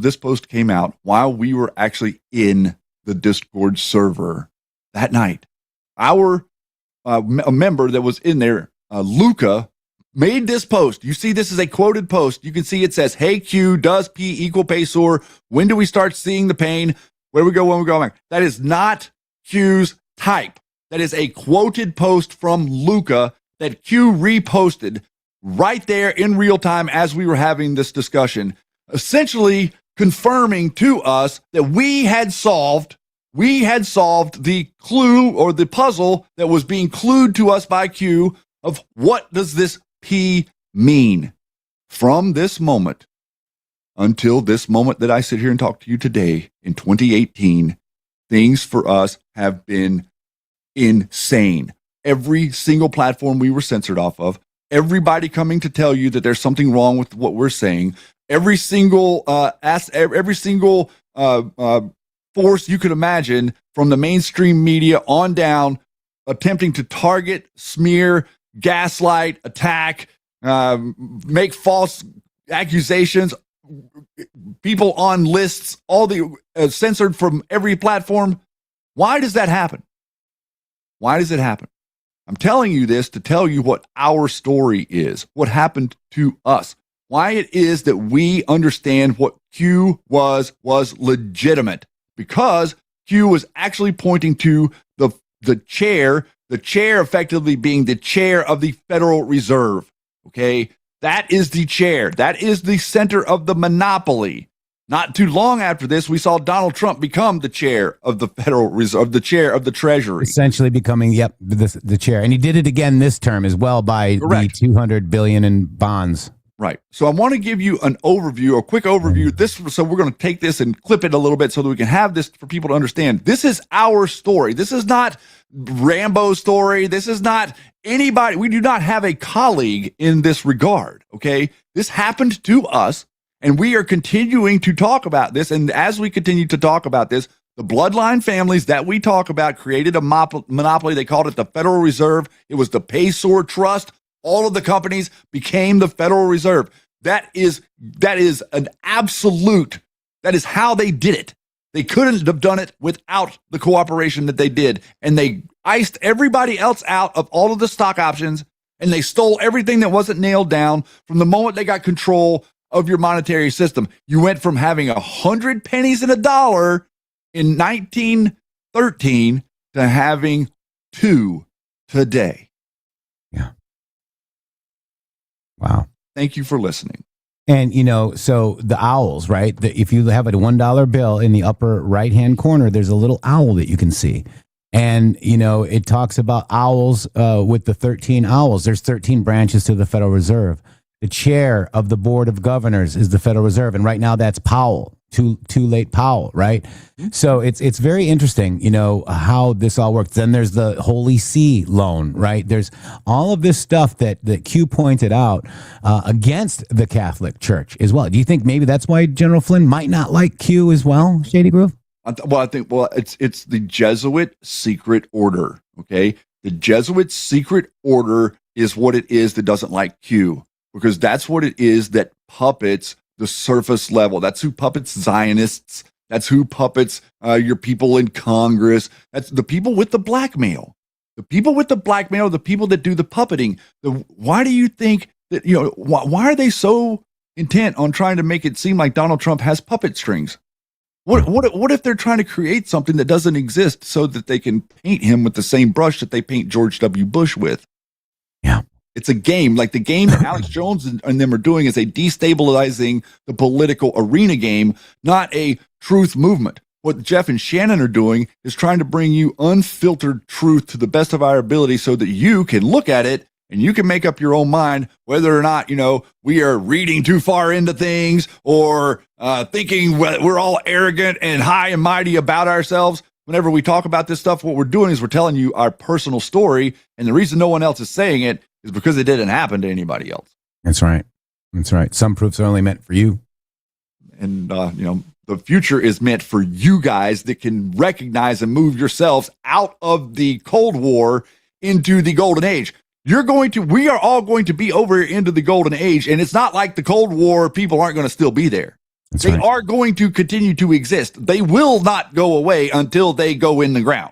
this post came out while we were actually in the Discord server that night. Our a member that was in there, Luca, made this post. You see, this is a quoted post. You can see it says, "Hey Q, does P equal Paysor? When do we start seeing the pain? Where we go when we go back?" That is not Q's type. That is a quoted post from Luca that Q reposted right there in real time as we were having this discussion, essentially confirming to us that we had solved the clue or the puzzle that was being clued to us by Q of what does this P mean. From this moment, until this moment that I sit here and talk to you today in 2018, things for us have been insane. Every single platform we were censored off of, everybody coming to tell you that there's something wrong with what we're saying, every single force you could imagine from the mainstream media on down, attempting to target, smear, gaslight, attack, make false accusations, people on lists, all the censored from every platform. Why does that happen? Why does it happen? I'm telling you this to tell you what our story is, what happened to us, why it is that we understand what Q was legitimate, because Q was actually pointing to the chair effectively being the chair of the Federal Reserve. Okay, that is the chair. That is the center of the monopoly. Not too long after this, we saw Donald Trump become the chair of the Federal Reserve, the chair of the Treasury. Essentially becoming, the chair. And he did it again this term as well by Correct. the $200 billion in bonds. Right. So I want to give you a quick overview. So we're going to take this and clip it a little bit so that we can have this for people to understand. This is our story. This is not Rambo's story. This is not anybody. We do not have a colleague in this regard. Okay. This happened to us. And we are continuing to talk about this. And as we continue to talk about this, the bloodline families that we talk about created a monopoly. They called it the Federal Reserve. It was the Paysor Trust. All of the companies became the Federal Reserve. That is an absolute, that is how they did it. They couldn't have done it without the cooperation that they did. And they iced everybody else out of all of the stock options. And they stole everything that wasn't nailed down from the moment they got control of your monetary system. You went from having 100 pennies in a dollar in 1913 to having 2 today. Yeah. Wow. Thank you for listening. And, so the owls, right? If you have a $1 bill in the upper right-hand corner, there's a little owl that you can see. And, it talks about owls with the 13 owls. There's 13 branches to the Federal Reserve. The chair of the Board of Governors is the Federal Reserve. And right now that's Powell, too late Powell, right? So it's very interesting, how this all works. Then there's the Holy See loan, right? There's all of this stuff that Q pointed out against the Catholic Church as well. Do you think maybe that's why General Flynn might not like Q as well, Shady Groove? I think it's the Jesuit secret order, okay? The Jesuit secret order is what it is that doesn't like Q. Because that's what it is that puppets the surface level. That's who puppets Zionists. That's who puppets your people in Congress. That's the people with the blackmail. The people with the blackmail, the people that do the puppeting. Why do you think that, why are they so intent on trying to make it seem like Donald Trump has puppet strings? What if they're trying to create something that doesn't exist so that they can paint him with the same brush that they paint George W. Bush with? Yeah. It's a game. Like the game that Alex Jones and them are doing is a destabilizing the political arena game, not a truth movement. What Jeff and Shannon are doing is trying to bring you unfiltered truth to the best of our ability so that you can look at it and you can make up your own mind whether or not, we are reading too far into things or thinking we're all arrogant and high and mighty about ourselves. Whenever we talk about this stuff, what we're doing is we're telling you our personal story. And the reason no one else is saying it is because it didn't happen to anybody else. That's right. Some proofs are only meant for you. And, the future is meant for you guys that can recognize and move yourselves out of the Cold War into the Golden Age. We are all going to be over into the Golden Age. And it's not like the Cold War people aren't going to still be there. They are going to continue to exist. They will not go away until they go in the ground.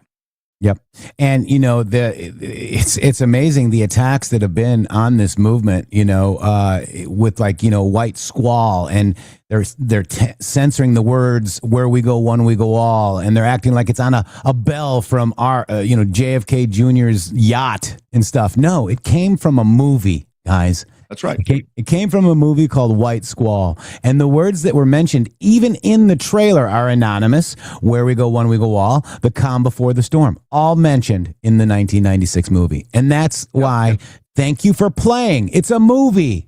Yep. And, it's amazing the attacks that have been on this movement, with white squall, and they're censoring the words where we go, one we go all. And they're acting like it's on a bell from our, JFK Jr.'s yacht and stuff. No, it came from a movie, guys. That's right. It came from a movie called White Squall. And the words that were mentioned, even in the trailer, are anonymous. Where we go, one we go all. The calm before the storm. All mentioned in the 1996 movie. And that's why, thank you for playing. It's a movie.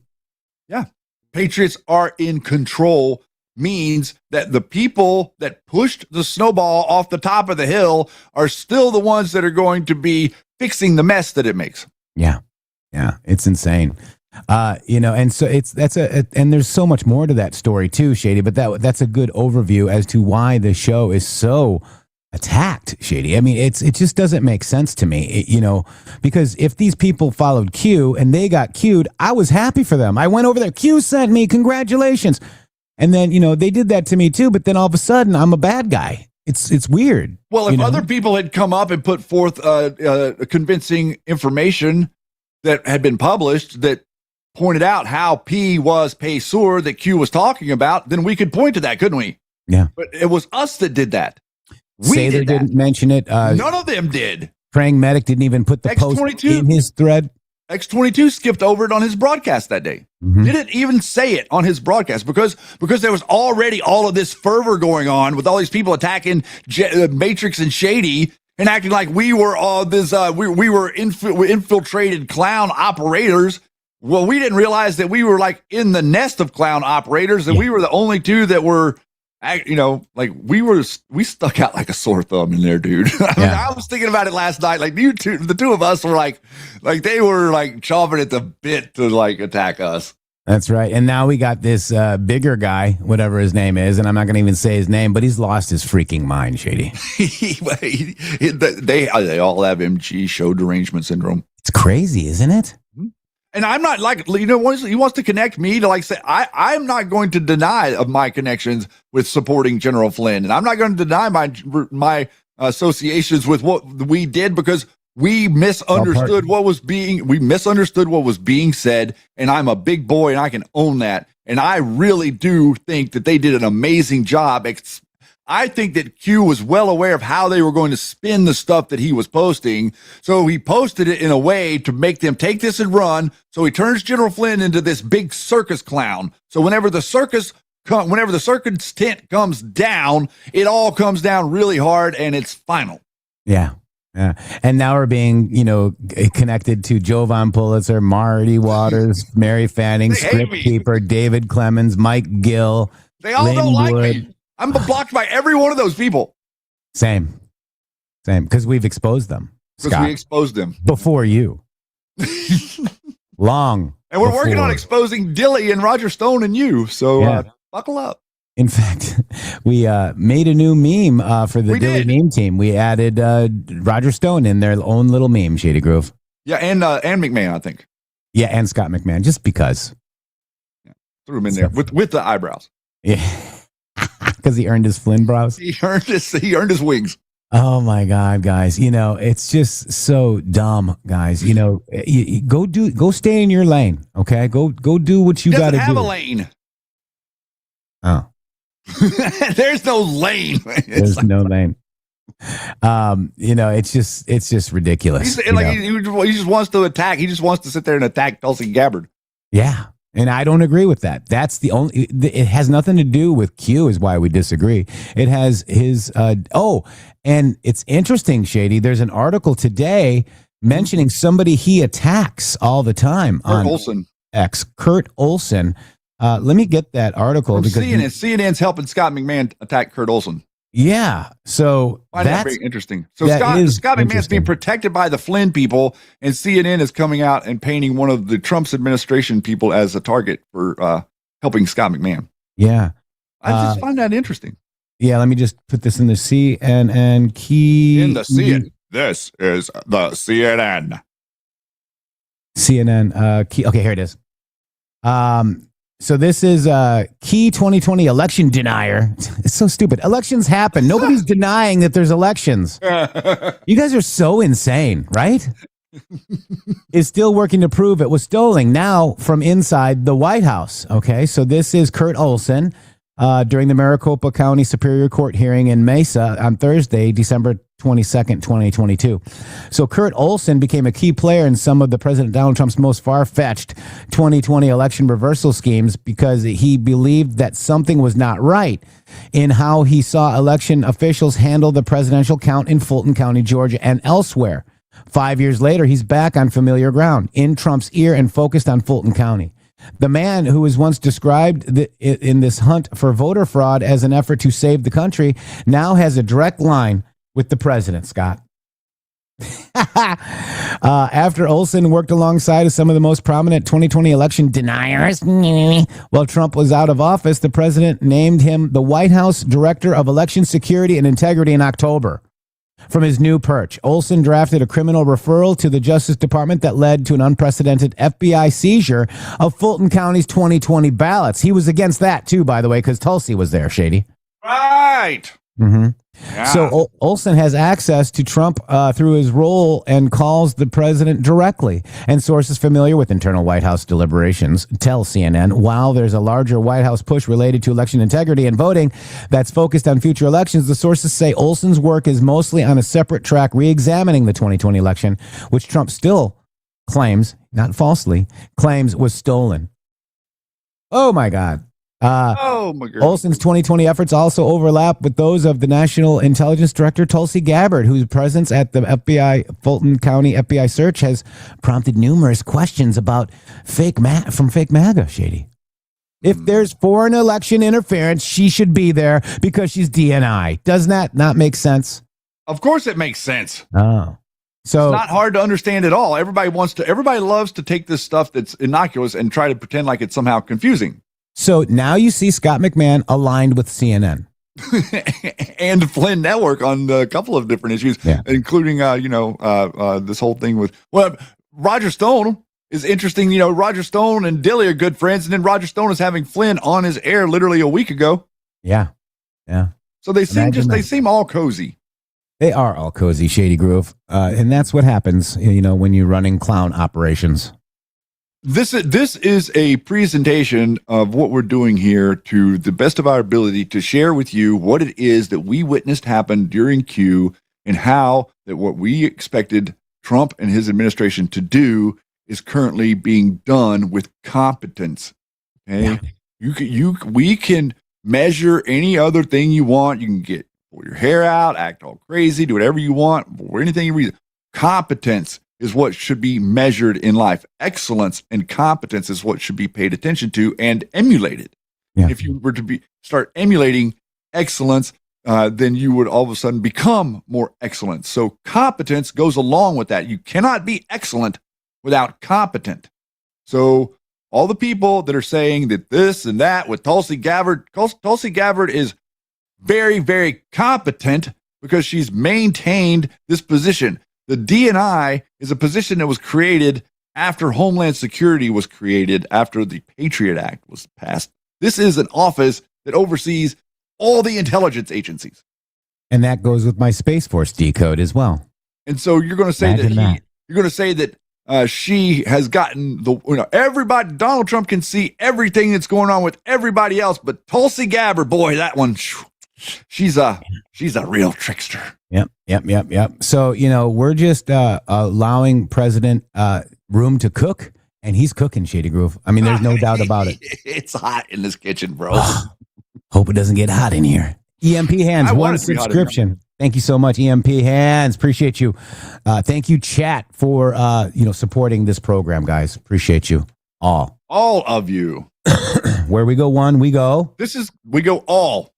Yeah. Patriots are in control means that the people that pushed the snowball off the top of the hill are still the ones that are going to be fixing the mess that it makes. Yeah. Yeah. It's insane. And so and there's so much more to that story too, Shady, but that's a good overview as to why the show is so attacked, Shady. I mean, it just doesn't make sense to me, because if these people followed Q and they got Q'd, I was happy for them. I went over there, Q sent me, congratulations. And then, they did that to me too, but then all of a sudden I'm a bad guy. It's weird. Well, if other people had come up and put forth convincing information that had been published that pointed out how P was Paysur that Q was talking about, then we could point to that, couldn't we? Yeah. But it was us that did that. Sather didn't mention it. None of them did. Praying Medic didn't even put the post in his thread. X22 skipped over it on his broadcast that day. Mm-hmm. Didn't even say it on his broadcast because there was already all of this fervor going on with all these people attacking Matrix and Shady and acting like we were all this. We were infiltrated clown operators. Well, we didn't realize that we were like in the nest of clown operators, and we were the only two that were. We stuck out like a sore thumb in there, dude. I was thinking about it last night. Like the two of us were like they were like chomping at the bit to like attack us. That's right. And now we got this bigger guy, whatever his name is, and I'm not going to even say his name, but he's lost his freaking mind, Shady. They all have MG, show derangement syndrome. It's crazy, isn't it? And I'm not like, he wants to connect me to like say, I'm not going to deny of my connections with supporting General Flynn. And I'm not going to deny my associations with what we did because we misunderstood what was being said. And I'm a big boy and I can own that. And I really do think that they did an amazing job. I think that Q was well aware of how they were going to spin the stuff that he was posting. So he posted it in a way to make them take this and run. So he turns General Flynn into this big circus clown. So whenever the circus tent comes down, it all comes down really hard and it's final. Yeah. Yeah. And now we're being, connected to Jovan Pulitzer, Marty Waters, Mary Fanning, Script Keeper, David Clemens, Mike Gill. They all don't like me. I'm blocked by every one of those people. Same. Because we've exposed them. Because we exposed them. Before you. Long. And we're working on exposing Dilly and Roger Stone and you. So buckle up. In fact, we made a new meme for the Dilly meme team. We added Roger Stone in their own little meme, Shady Groove. Yeah, and McMahon, I think. Yeah, and Scott McMahon, just because. Yeah, threw him in there with the eyebrows. Yeah. Because he earned his Flynn brows. He earned his wings. Oh my God, guys! It's just so dumb, guys. Go stay in your lane, okay? Go do what you got to do. Have a lane. Oh, there's no lane. There's no lane. It's just ridiculous. He just wants to attack. He just wants to sit there and attack Tulsi Gabbard. Yeah. And I don't agree with that. That's it has nothing to do with Q is why we disagree. It has his, and it's interesting, Shady. There's an article today mentioning somebody he attacks all the time on Olson. X, Kurt Olson. Let me get that article. From CNN's helping Scott McMahon attack Kurt Olson. Yeah. So that's very interesting. So Scott McMahon's being protected by the Flynn people, and CNN is coming out and painting one of the Trump's administration people as a target for helping Scott McMahon. Yeah. I just find that interesting. Yeah. Let me just put this in the CNN key. In the CNN. This is the CNN. CNN key. Okay, here it is. So this is key 2020 election denier. It's so stupid. Elections happen. Nobody's denying that there's elections. You guys are so insane, right? Is still working to prove it was stolen now from inside the White House. Okay, so this is Kurt Olson during the Maricopa County Superior Court hearing in Mesa on Thursday, December 22nd, 2022. So Kurt Olson became a key player in some of the President Donald Trump's most far-fetched 2020 election reversal schemes because he believed that something was not right in how he saw election officials handle the presidential count in Fulton County, Georgia, and elsewhere. 5 years later, he's back on familiar ground, in Trump's ear and focused on Fulton County. The man who was once described in this hunt for voter fraud as an effort to save the country now has a direct line with the president, Scott. After Olson worked alongside some of the most prominent 2020 election deniers while Trump was out of office, the president named him the White House Director of Election Security and Integrity in October. From his new perch, Olson drafted a criminal referral to the Justice Department that led to an unprecedented FBI seizure of Fulton County's 2020 ballots. He was against that, too, by the way, because Tulsi was there, Shady. Right. Mm-hmm. Yeah. So Olson has access to Trump through his role and calls the president directly. And sources familiar with internal White House deliberations tell CNN, while there's a larger White House push related to election integrity and voting that's focused on future elections, the sources say Olson's work is mostly on a separate track re-examining the 2020 election, which Trump still claims, not falsely, claims was stolen. Oh, my God. Oh my God. Olson's 2020 efforts also overlap with those of the National Intelligence Director Tulsi Gabbard, whose presence at the Fulton County FBI search has prompted numerous questions about fake MAGA, Shady. If there's foreign election interference, she should be there because she's DNI. Doesn't that not make sense? Of course it makes sense. Oh. So it's not hard to understand at all. Everybody loves to take this stuff that's innocuous and try to pretend like it's somehow confusing. So now you see Scott McMahon aligned with CNN. And Flynn Network on a couple of different issues, including, this whole thing with, Roger Stone is interesting. Roger Stone and Dilly are good friends. And then Roger Stone is having Flynn on his air literally a week ago. Yeah. Yeah. So they seem all cozy. They are all cozy, Shady Groove. And that's what happens, when you're running clown operations. This is a presentation of what we're doing here to the best of our ability to share with you what it is that we witnessed happen during Q and how that what we expected Trump and his administration to do is currently being done with competence. Okay, we can measure any other thing you want. You can pull your hair out, act all crazy, do whatever you want for anything you read. Competence is what should be measured in life. Excellence and competence is what should be paid attention to and emulated. Yeah. If you were to start emulating excellence, then you would all of a sudden become more excellent. So competence goes along with that. You cannot be excellent without competent. So all the people that are saying that this and that with Tulsi Gabbard is very, very competent because she's maintained this position. The DNI is a position that was created after Homeland Security was created, after the Patriot Act was passed. This is an office that oversees all the intelligence agencies. And that goes with my Space Force decode as well. And so you're going to say that she has gotten everybody, Donald Trump can see everything that's going on with everybody else, but Tulsi Gabbard, boy, that one, she's a real trickster. Yep. So, we're just allowing President room to cook, and he's cooking, Shady Groove. I mean, there's no doubt about it. It's hot in this kitchen, bro. Hope it doesn't get hot in here. EMP Hands, one subscription. Thank you so much, EMP Hands. Appreciate you. Thank you, chat, for supporting this program, guys. Appreciate you all. All of you. Where we go one, we go. We go all.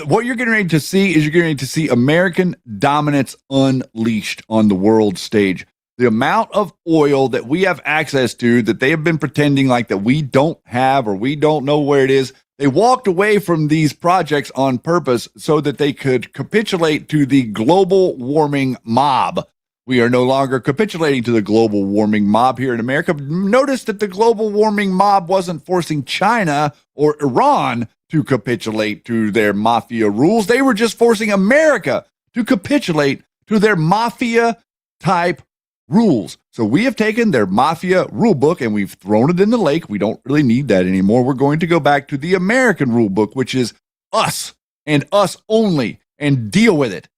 What you're getting ready to see is you're getting ready to see American dominance unleashed on the world stage. The amount of oil that we have access to that they have been pretending like that we don't have or we don't know where it is. They walked away from these projects on purpose so that they could capitulate to the global warming mob. We are no longer capitulating to the global warming mob here in America. Notice that the global warming mob wasn't forcing China or Iran to capitulate to their mafia rules. They were just forcing America to capitulate to their mafia type rules. So we have taken their mafia rule book and we've thrown it in the lake. We don't really need that anymore. We're going to go back to the American rule book, which is us and us only, and deal with it.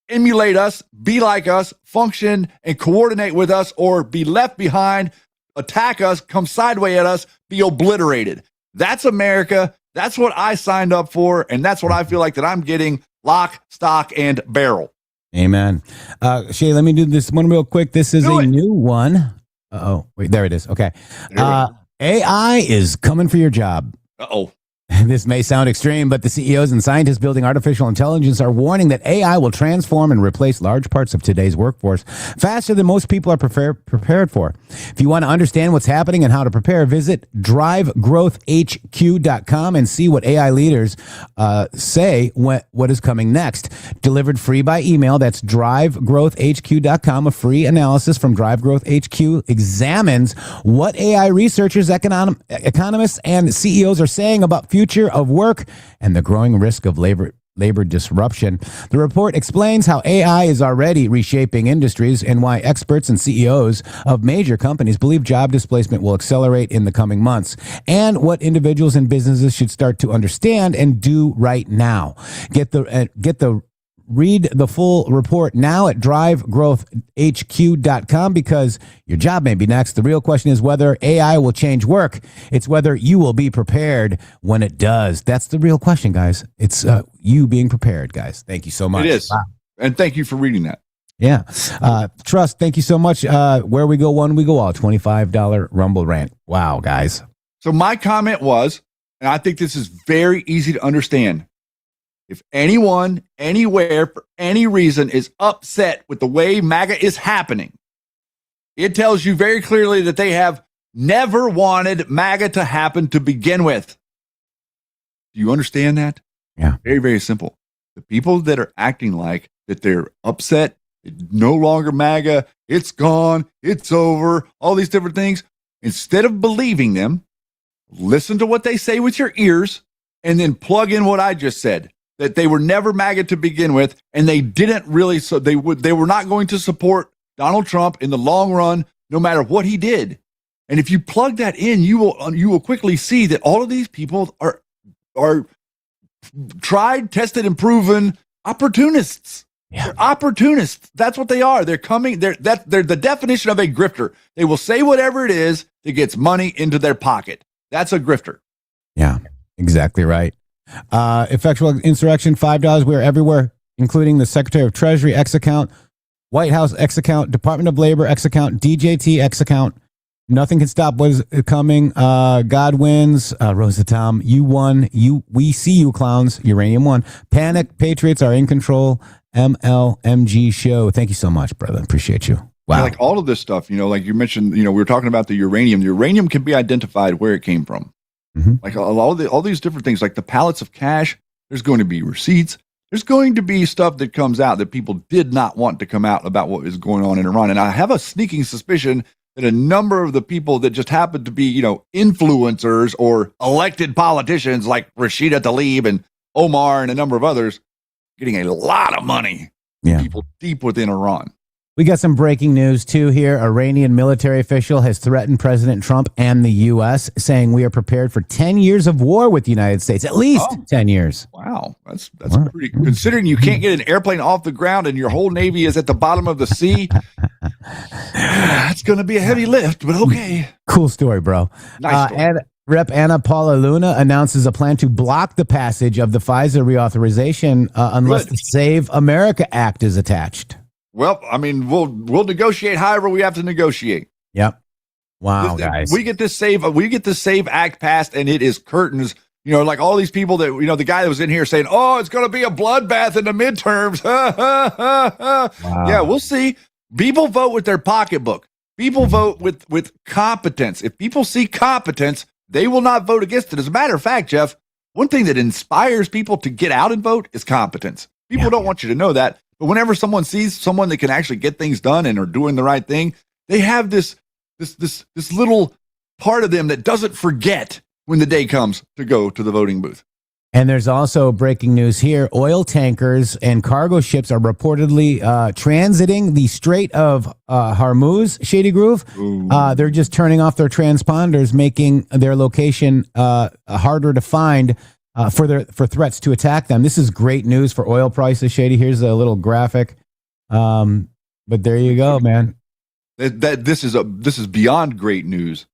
Emulate us, be like us, function and coordinate with us, or be left behind, attack us, come sideways at us, be obliterated. That's America. That's what I signed up for, and that's what I feel like that I'm getting, lock, stock, and barrel. Amen. Shay, let me do this one real quick. This is a new one. Wait, there it is. Okay. AI is coming for your job. Uh-oh. This may sound extreme, but the CEOs and scientists building artificial intelligence are warning that AI will transform and replace large parts of today's workforce faster than most people are prepared for. If you want to understand what's happening and how to prepare, visit drivegrowthhq.com and see what AI leaders say what is coming next. Delivered free by email. That's drivegrowthhq.com. A free analysis from Drive Growth HQ examines what AI researchers, economists, and CEOs are saying about future of work and the growing risk of labor disruption. The report explains how AI is already reshaping industries and why experts and CEOs of major companies believe job displacement will accelerate in the coming months, and what individuals and businesses should start to understand and do right now. Read the full report now at drivegrowthhq.com, because your job may be next. The real question is whether AI will change work. It's whether you will be prepared when it does. That's the real question, guys. It's you being prepared, guys. Thank you so much. It is. Wow. And thank you for reading that. Yeah. Trust, thank you so much. Where we go one, we go all. $25 Rumble rant. Wow, guys. So my comment was, and I think this is very easy to understand, if anyone, anywhere, for any reason is upset with the way MAGA is happening, it tells you very clearly that they have never wanted MAGA to happen to begin with. Do you understand that? Yeah. Very, very simple. The people that are acting like that they're upset, no longer MAGA, it's gone, it's over, all these different things, instead of believing them, listen to what they say with your ears and then plug in what I just said. That they were never MAGA to begin with, and they didn't really, so they were not going to support Donald Trump in the long run, no matter what he did. And if you plug that in, you will quickly see that all of these people are tried, tested, and proven opportunists. Yeah. They're opportunists. That's what they are. They're the definition of a grifter. They will say whatever it is that gets money into their pocket. That's a grifter. Yeah, exactly right. Effectual insurrection, $5. We are everywhere, including the Secretary of Treasury X account, White House X account, Department of Labor X account, DJT X account. Nothing can stop what is coming. God wins. Rosa Tom, you won. We see you, clowns. Uranium won. Panic. Patriots are in control. MLMG show. Thank you so much, brother. Appreciate you. Wow. Yeah, like all of this stuff, like you mentioned, we were talking about the uranium. The uranium can be identified where it came from. Mm-hmm. Like all these different things, like the pallets of cash, there's going to be receipts. There's going to be stuff that comes out that people did not want to come out about what is going on in Iran. And I have a sneaking suspicion that a number of the people that just happen to be, influencers or elected politicians like Rashida Tlaib and Omar and a number of others getting a lot of money. Yeah. People deep within Iran. We got some breaking news, too, here. Iranian military official has threatened President Trump and the U.S., saying we are prepared for 10 years of war with the United States, at least 10 years. Wow. That's pretty, considering you can't get an airplane off the ground and your whole Navy is at the bottom of the sea. That's going to be a heavy lift, but okay. Cool story, bro. Nice story. And Rep. Anna Paula Luna announces a plan to block the passage of the FISA reauthorization unless the Save America Act is attached. Well, I mean, we'll negotiate however we have to negotiate. Yep. Wow, guys. We get this Save Act passed, and it is curtains. Like all these people that the guy that was in here saying, "Oh, it's going to be a bloodbath in the midterms." Wow. Yeah, we'll see. People vote with their pocketbook. People vote with competence. If people see competence, they will not vote against it. As a matter of fact, Jeff, one thing that inspires people to get out and vote is competence. People don't want you to know that. But whenever someone sees someone that can actually get things done and are doing the right thing, they have this little part of them that doesn't forget when the day comes to go to the voting booth. And there's also breaking news here. Oil tankers and cargo ships are reportedly transiting the Strait of Hormuz, Shady Groove. They're just turning off their transponders, making their location harder to find for threats to attack them. This is great news for oil prices, Shady. Here's a little graphic. But there you go, man. This is beyond great news.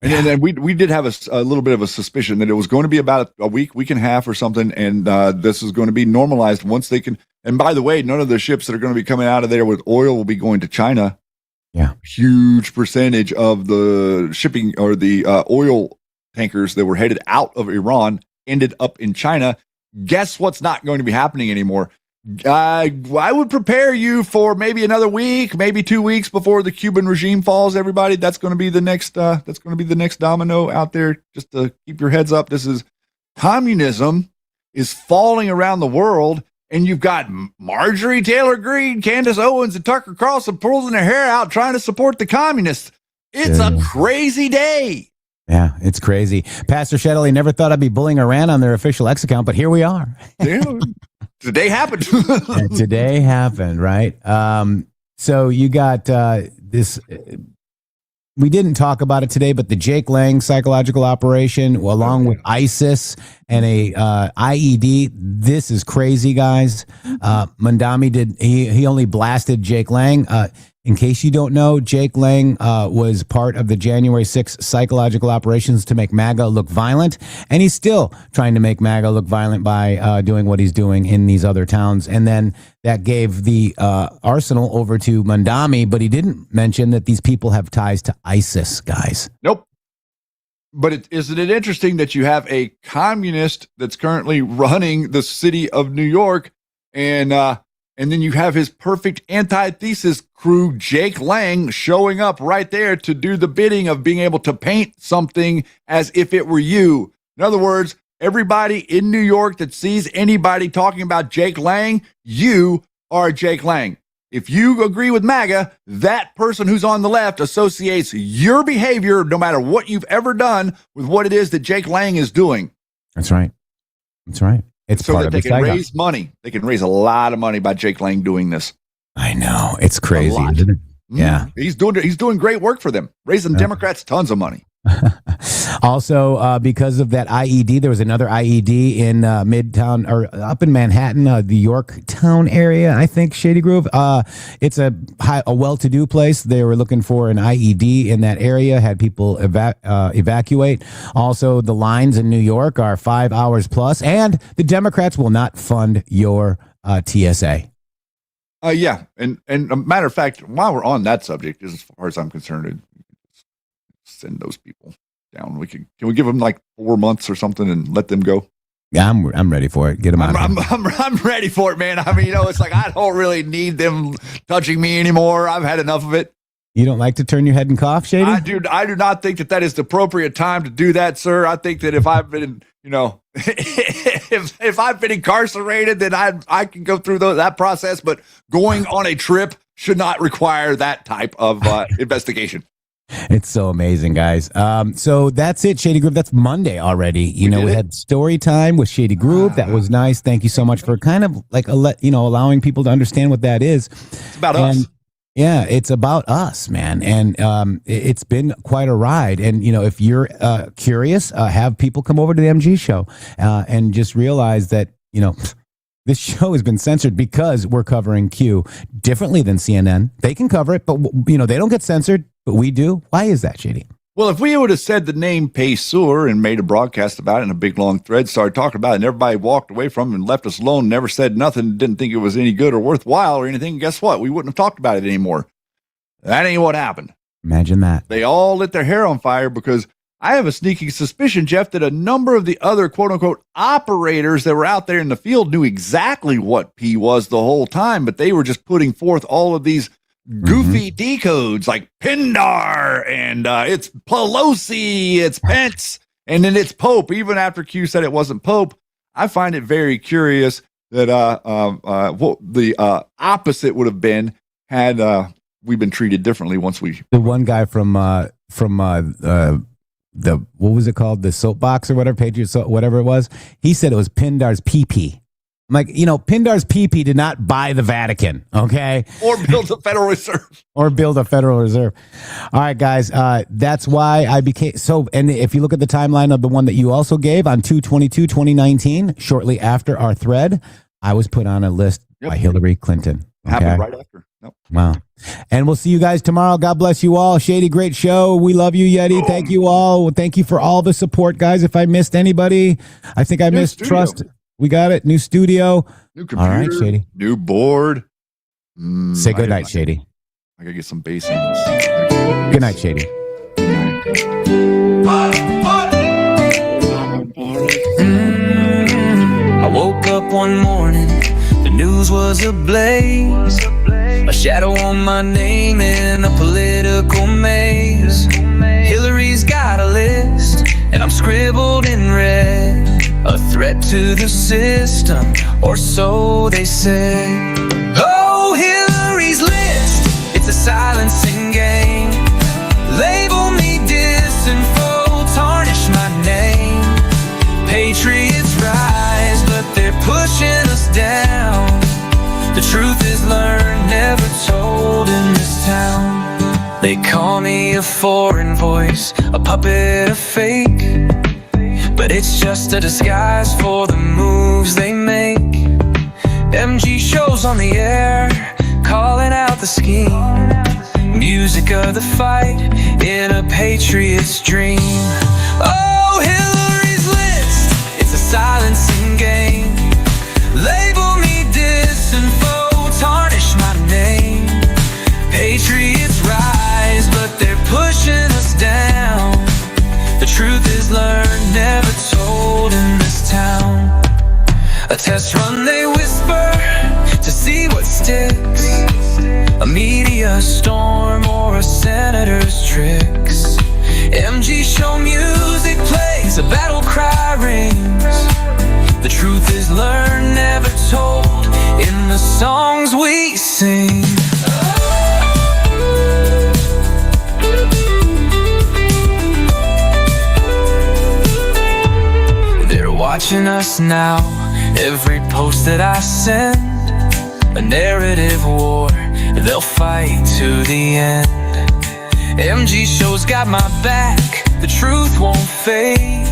And then we did have a little bit of a suspicion that it was going to be about a week and a half or something, and this is going to be normalized once they can. And by the way, none of the ships that are going to be coming out of there with oil will be going to China. Yeah. Huge percentage of the shipping or the oil tankers that were headed out of Iran ended up in China. Guess what's not going to be happening anymore? I would prepare you for maybe another week, maybe 2 weeks before the Cuban regime falls. Everybody, that's going to be the next. That's going to be the next domino out there. Just to keep your heads up. This is communism is falling around the world, and you've got Marjorie Taylor Greene, Candace Owens, and Tucker Carlson pulling their hair out trying to support the communists. It's a crazy day. Yeah, it's crazy. Pastor Shetley, never thought I'd be bullying Iran on their official X account, but here we are. Today happened. Today happened, right? So you got this. We didn't talk about it today, but the Jake Lang psychological operation, along with ISIS and a IED. This is crazy, guys. Mandami he only blasted Jake Lang. In case you don't know, Jake Lang was part of the January 6th psychological operations to make MAGA look violent, and he's still trying to make MAGA look violent by doing what he's doing in these other towns. And then that gave the arsenal over to Mandami, but he didn't mention that these people have ties to ISIS, guys. Nope. But isn't it interesting that you have a communist that's currently running the city of New York, and then you have his perfect antithesis crew, Jake Lang, showing up right there to do the bidding of being able to paint something as if it were you. In other words, everybody in New York that sees anybody talking about Jake Lang, you are Jake Lang. If you agree with MAGA, that person who's on the left associates your behavior, no matter what you've ever done, with what it is that Jake Lang is doing. That's right. That's right. It's so part that of they the can saga. raise money. They can raise a lot of money by Jake Lang doing this. I know. It's crazy, isn't it? Yeah. He's doing great work for them, raising Democrats tons of money. Also, because of that IED, there was another IED in Midtown or up in Manhattan, the Yorktown area, I think, Shady Grove. It's a well-to-do place. They were looking for an IED in that area, had people evacuate. Also, the lines in New York are 5 hours plus, and the Democrats will not fund your TSA. Yeah, and a matter of fact, while we're on that subject, as far as I'm concerned, send those people down. Can we give them like 4 months or something and let them go? Yeah, I'm ready for it. Get them out. I'm ready for it, man. I mean, it's like I don't really need them touching me anymore. I've had enough of it. You don't like to turn your head and cough, Shady? I do not think that is the appropriate time to do that, sir. I think that if I've been, if I've been incarcerated, then I can go through that process. But going on a trip should not require that type of investigation. It's so amazing, guys. So that's it, Shady Group. That's Monday already. We had story time with Shady Group. That was nice. Thank you so much for kind of like allowing people to understand what that is. It's about us. Yeah, it's about us, man. And it's been quite a ride. And, if you're curious, have people come over to the MG show and just realize that, this show has been censored because we're covering Q differently than CNN. They can cover it, but, they don't get censored, but we do. Why is that, Shady? Well, if we would have said the name Paysur and made a broadcast about it in a big, long thread, started talking about it, and everybody walked away from it and left us alone, never said nothing, didn't think it was any good or worthwhile or anything, guess what? We wouldn't have talked about it anymore. That ain't what happened. Imagine that. They all lit their hair on fire because I have a sneaking suspicion, Jeff, that a number of the other quote-unquote operators that were out there in the field knew exactly what P was the whole time, but they were just putting forth all of these goofy decodes like Pindar and it's Pelosi, it's Pence, and then it's Pope. Even after Q said it wasn't Pope, I find it very curious that what the opposite would have been had we been treated differently once we. The one guy from the what was it called, the soapbox or whatever, Patriots, whatever it was, he said it was Pindar's PP. I'm like, Pindar's PP did not buy the Vatican, okay? Or build a Federal Reserve. All right, guys, that's why I became so. And if you look at the timeline of the one that you also gave on 2/22/2019, shortly after our thread, I was put on a list by Hillary Clinton. Okay? Happened right after. Nope. Wow. And we'll see you guys tomorrow. God bless you all. Shady, great show. We love you, Yeti. Thank you all. Thank you for all the support, guys. If I missed anybody, I think I missed Trust. We got it. New studio. New computer. All right, Shady. New board. Say good night, Shady. I gotta get some bass in this. Good night, Shady. I woke up one morning, the news was ablaze. A shadow on my name in a political maze. Hillary's got a list, and I'm scribbled in red. A threat to the system, or so they say. Oh, Hillary's list, it's a silencing game. Label me disinfo, tarnish my name. Patriots rise, but they're pushing us down. The truth is learned, never told in this town. They call me a foreign voice, a puppet, a fake. But it's just a disguise for the moves they make. MG shows on the air, calling out the scheme. Music of the fight in a patriot's dream. Oh, Hillary's list, it's a silencing game. Label me disinfo, tarnish my name. Patriots rise, but they're pushing us down. The truth is learned, never told in this town. A test run, they whisper to see what sticks. A media storm or a senator's tricks. MG show music plays, a battle cry rings. The truth is learned, never told in the songs we sing. They're watching us now, every post that I send. A narrative war, they'll fight to the end. MG show's got my back, the truth won't fade.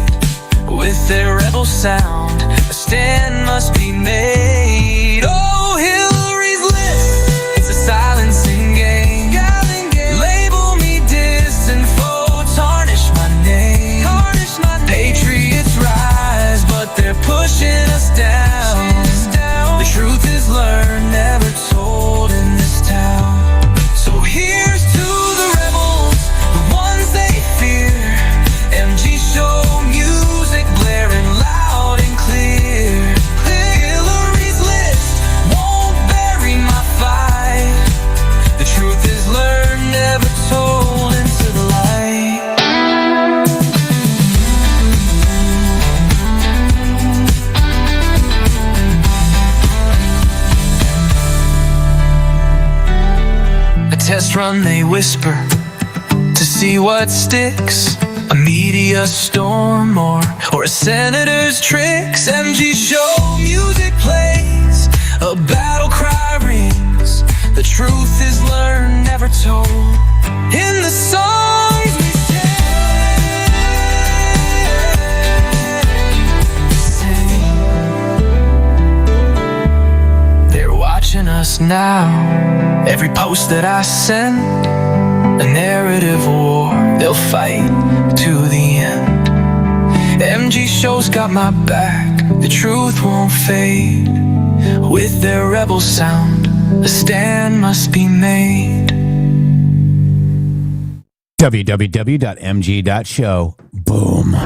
With their rebel sound, a stand must be made. Oh, Hillary's list, it's a silencing game. Label me disinfo, tarnish my name. Patriots rise, but they're pushing us down. The truth is learned, never told in this town. So here's to the rebels, the ones they fear. MG show music blaring loud and clear. Hillary's list won't bury my fight. The truth is learned, never told into the light. A test run, they whisper to see what sticks. A media storm or a senator's tricks. MG show music plays, a battle cry rings. The truth is learned, never told in the songs we sing. They're watching us now, every post that I send. A narrative war, they'll fight to the end. MG show's got my back, the truth won't fade. With their rebel sound, a stand must be made. www.mg.show. Boom.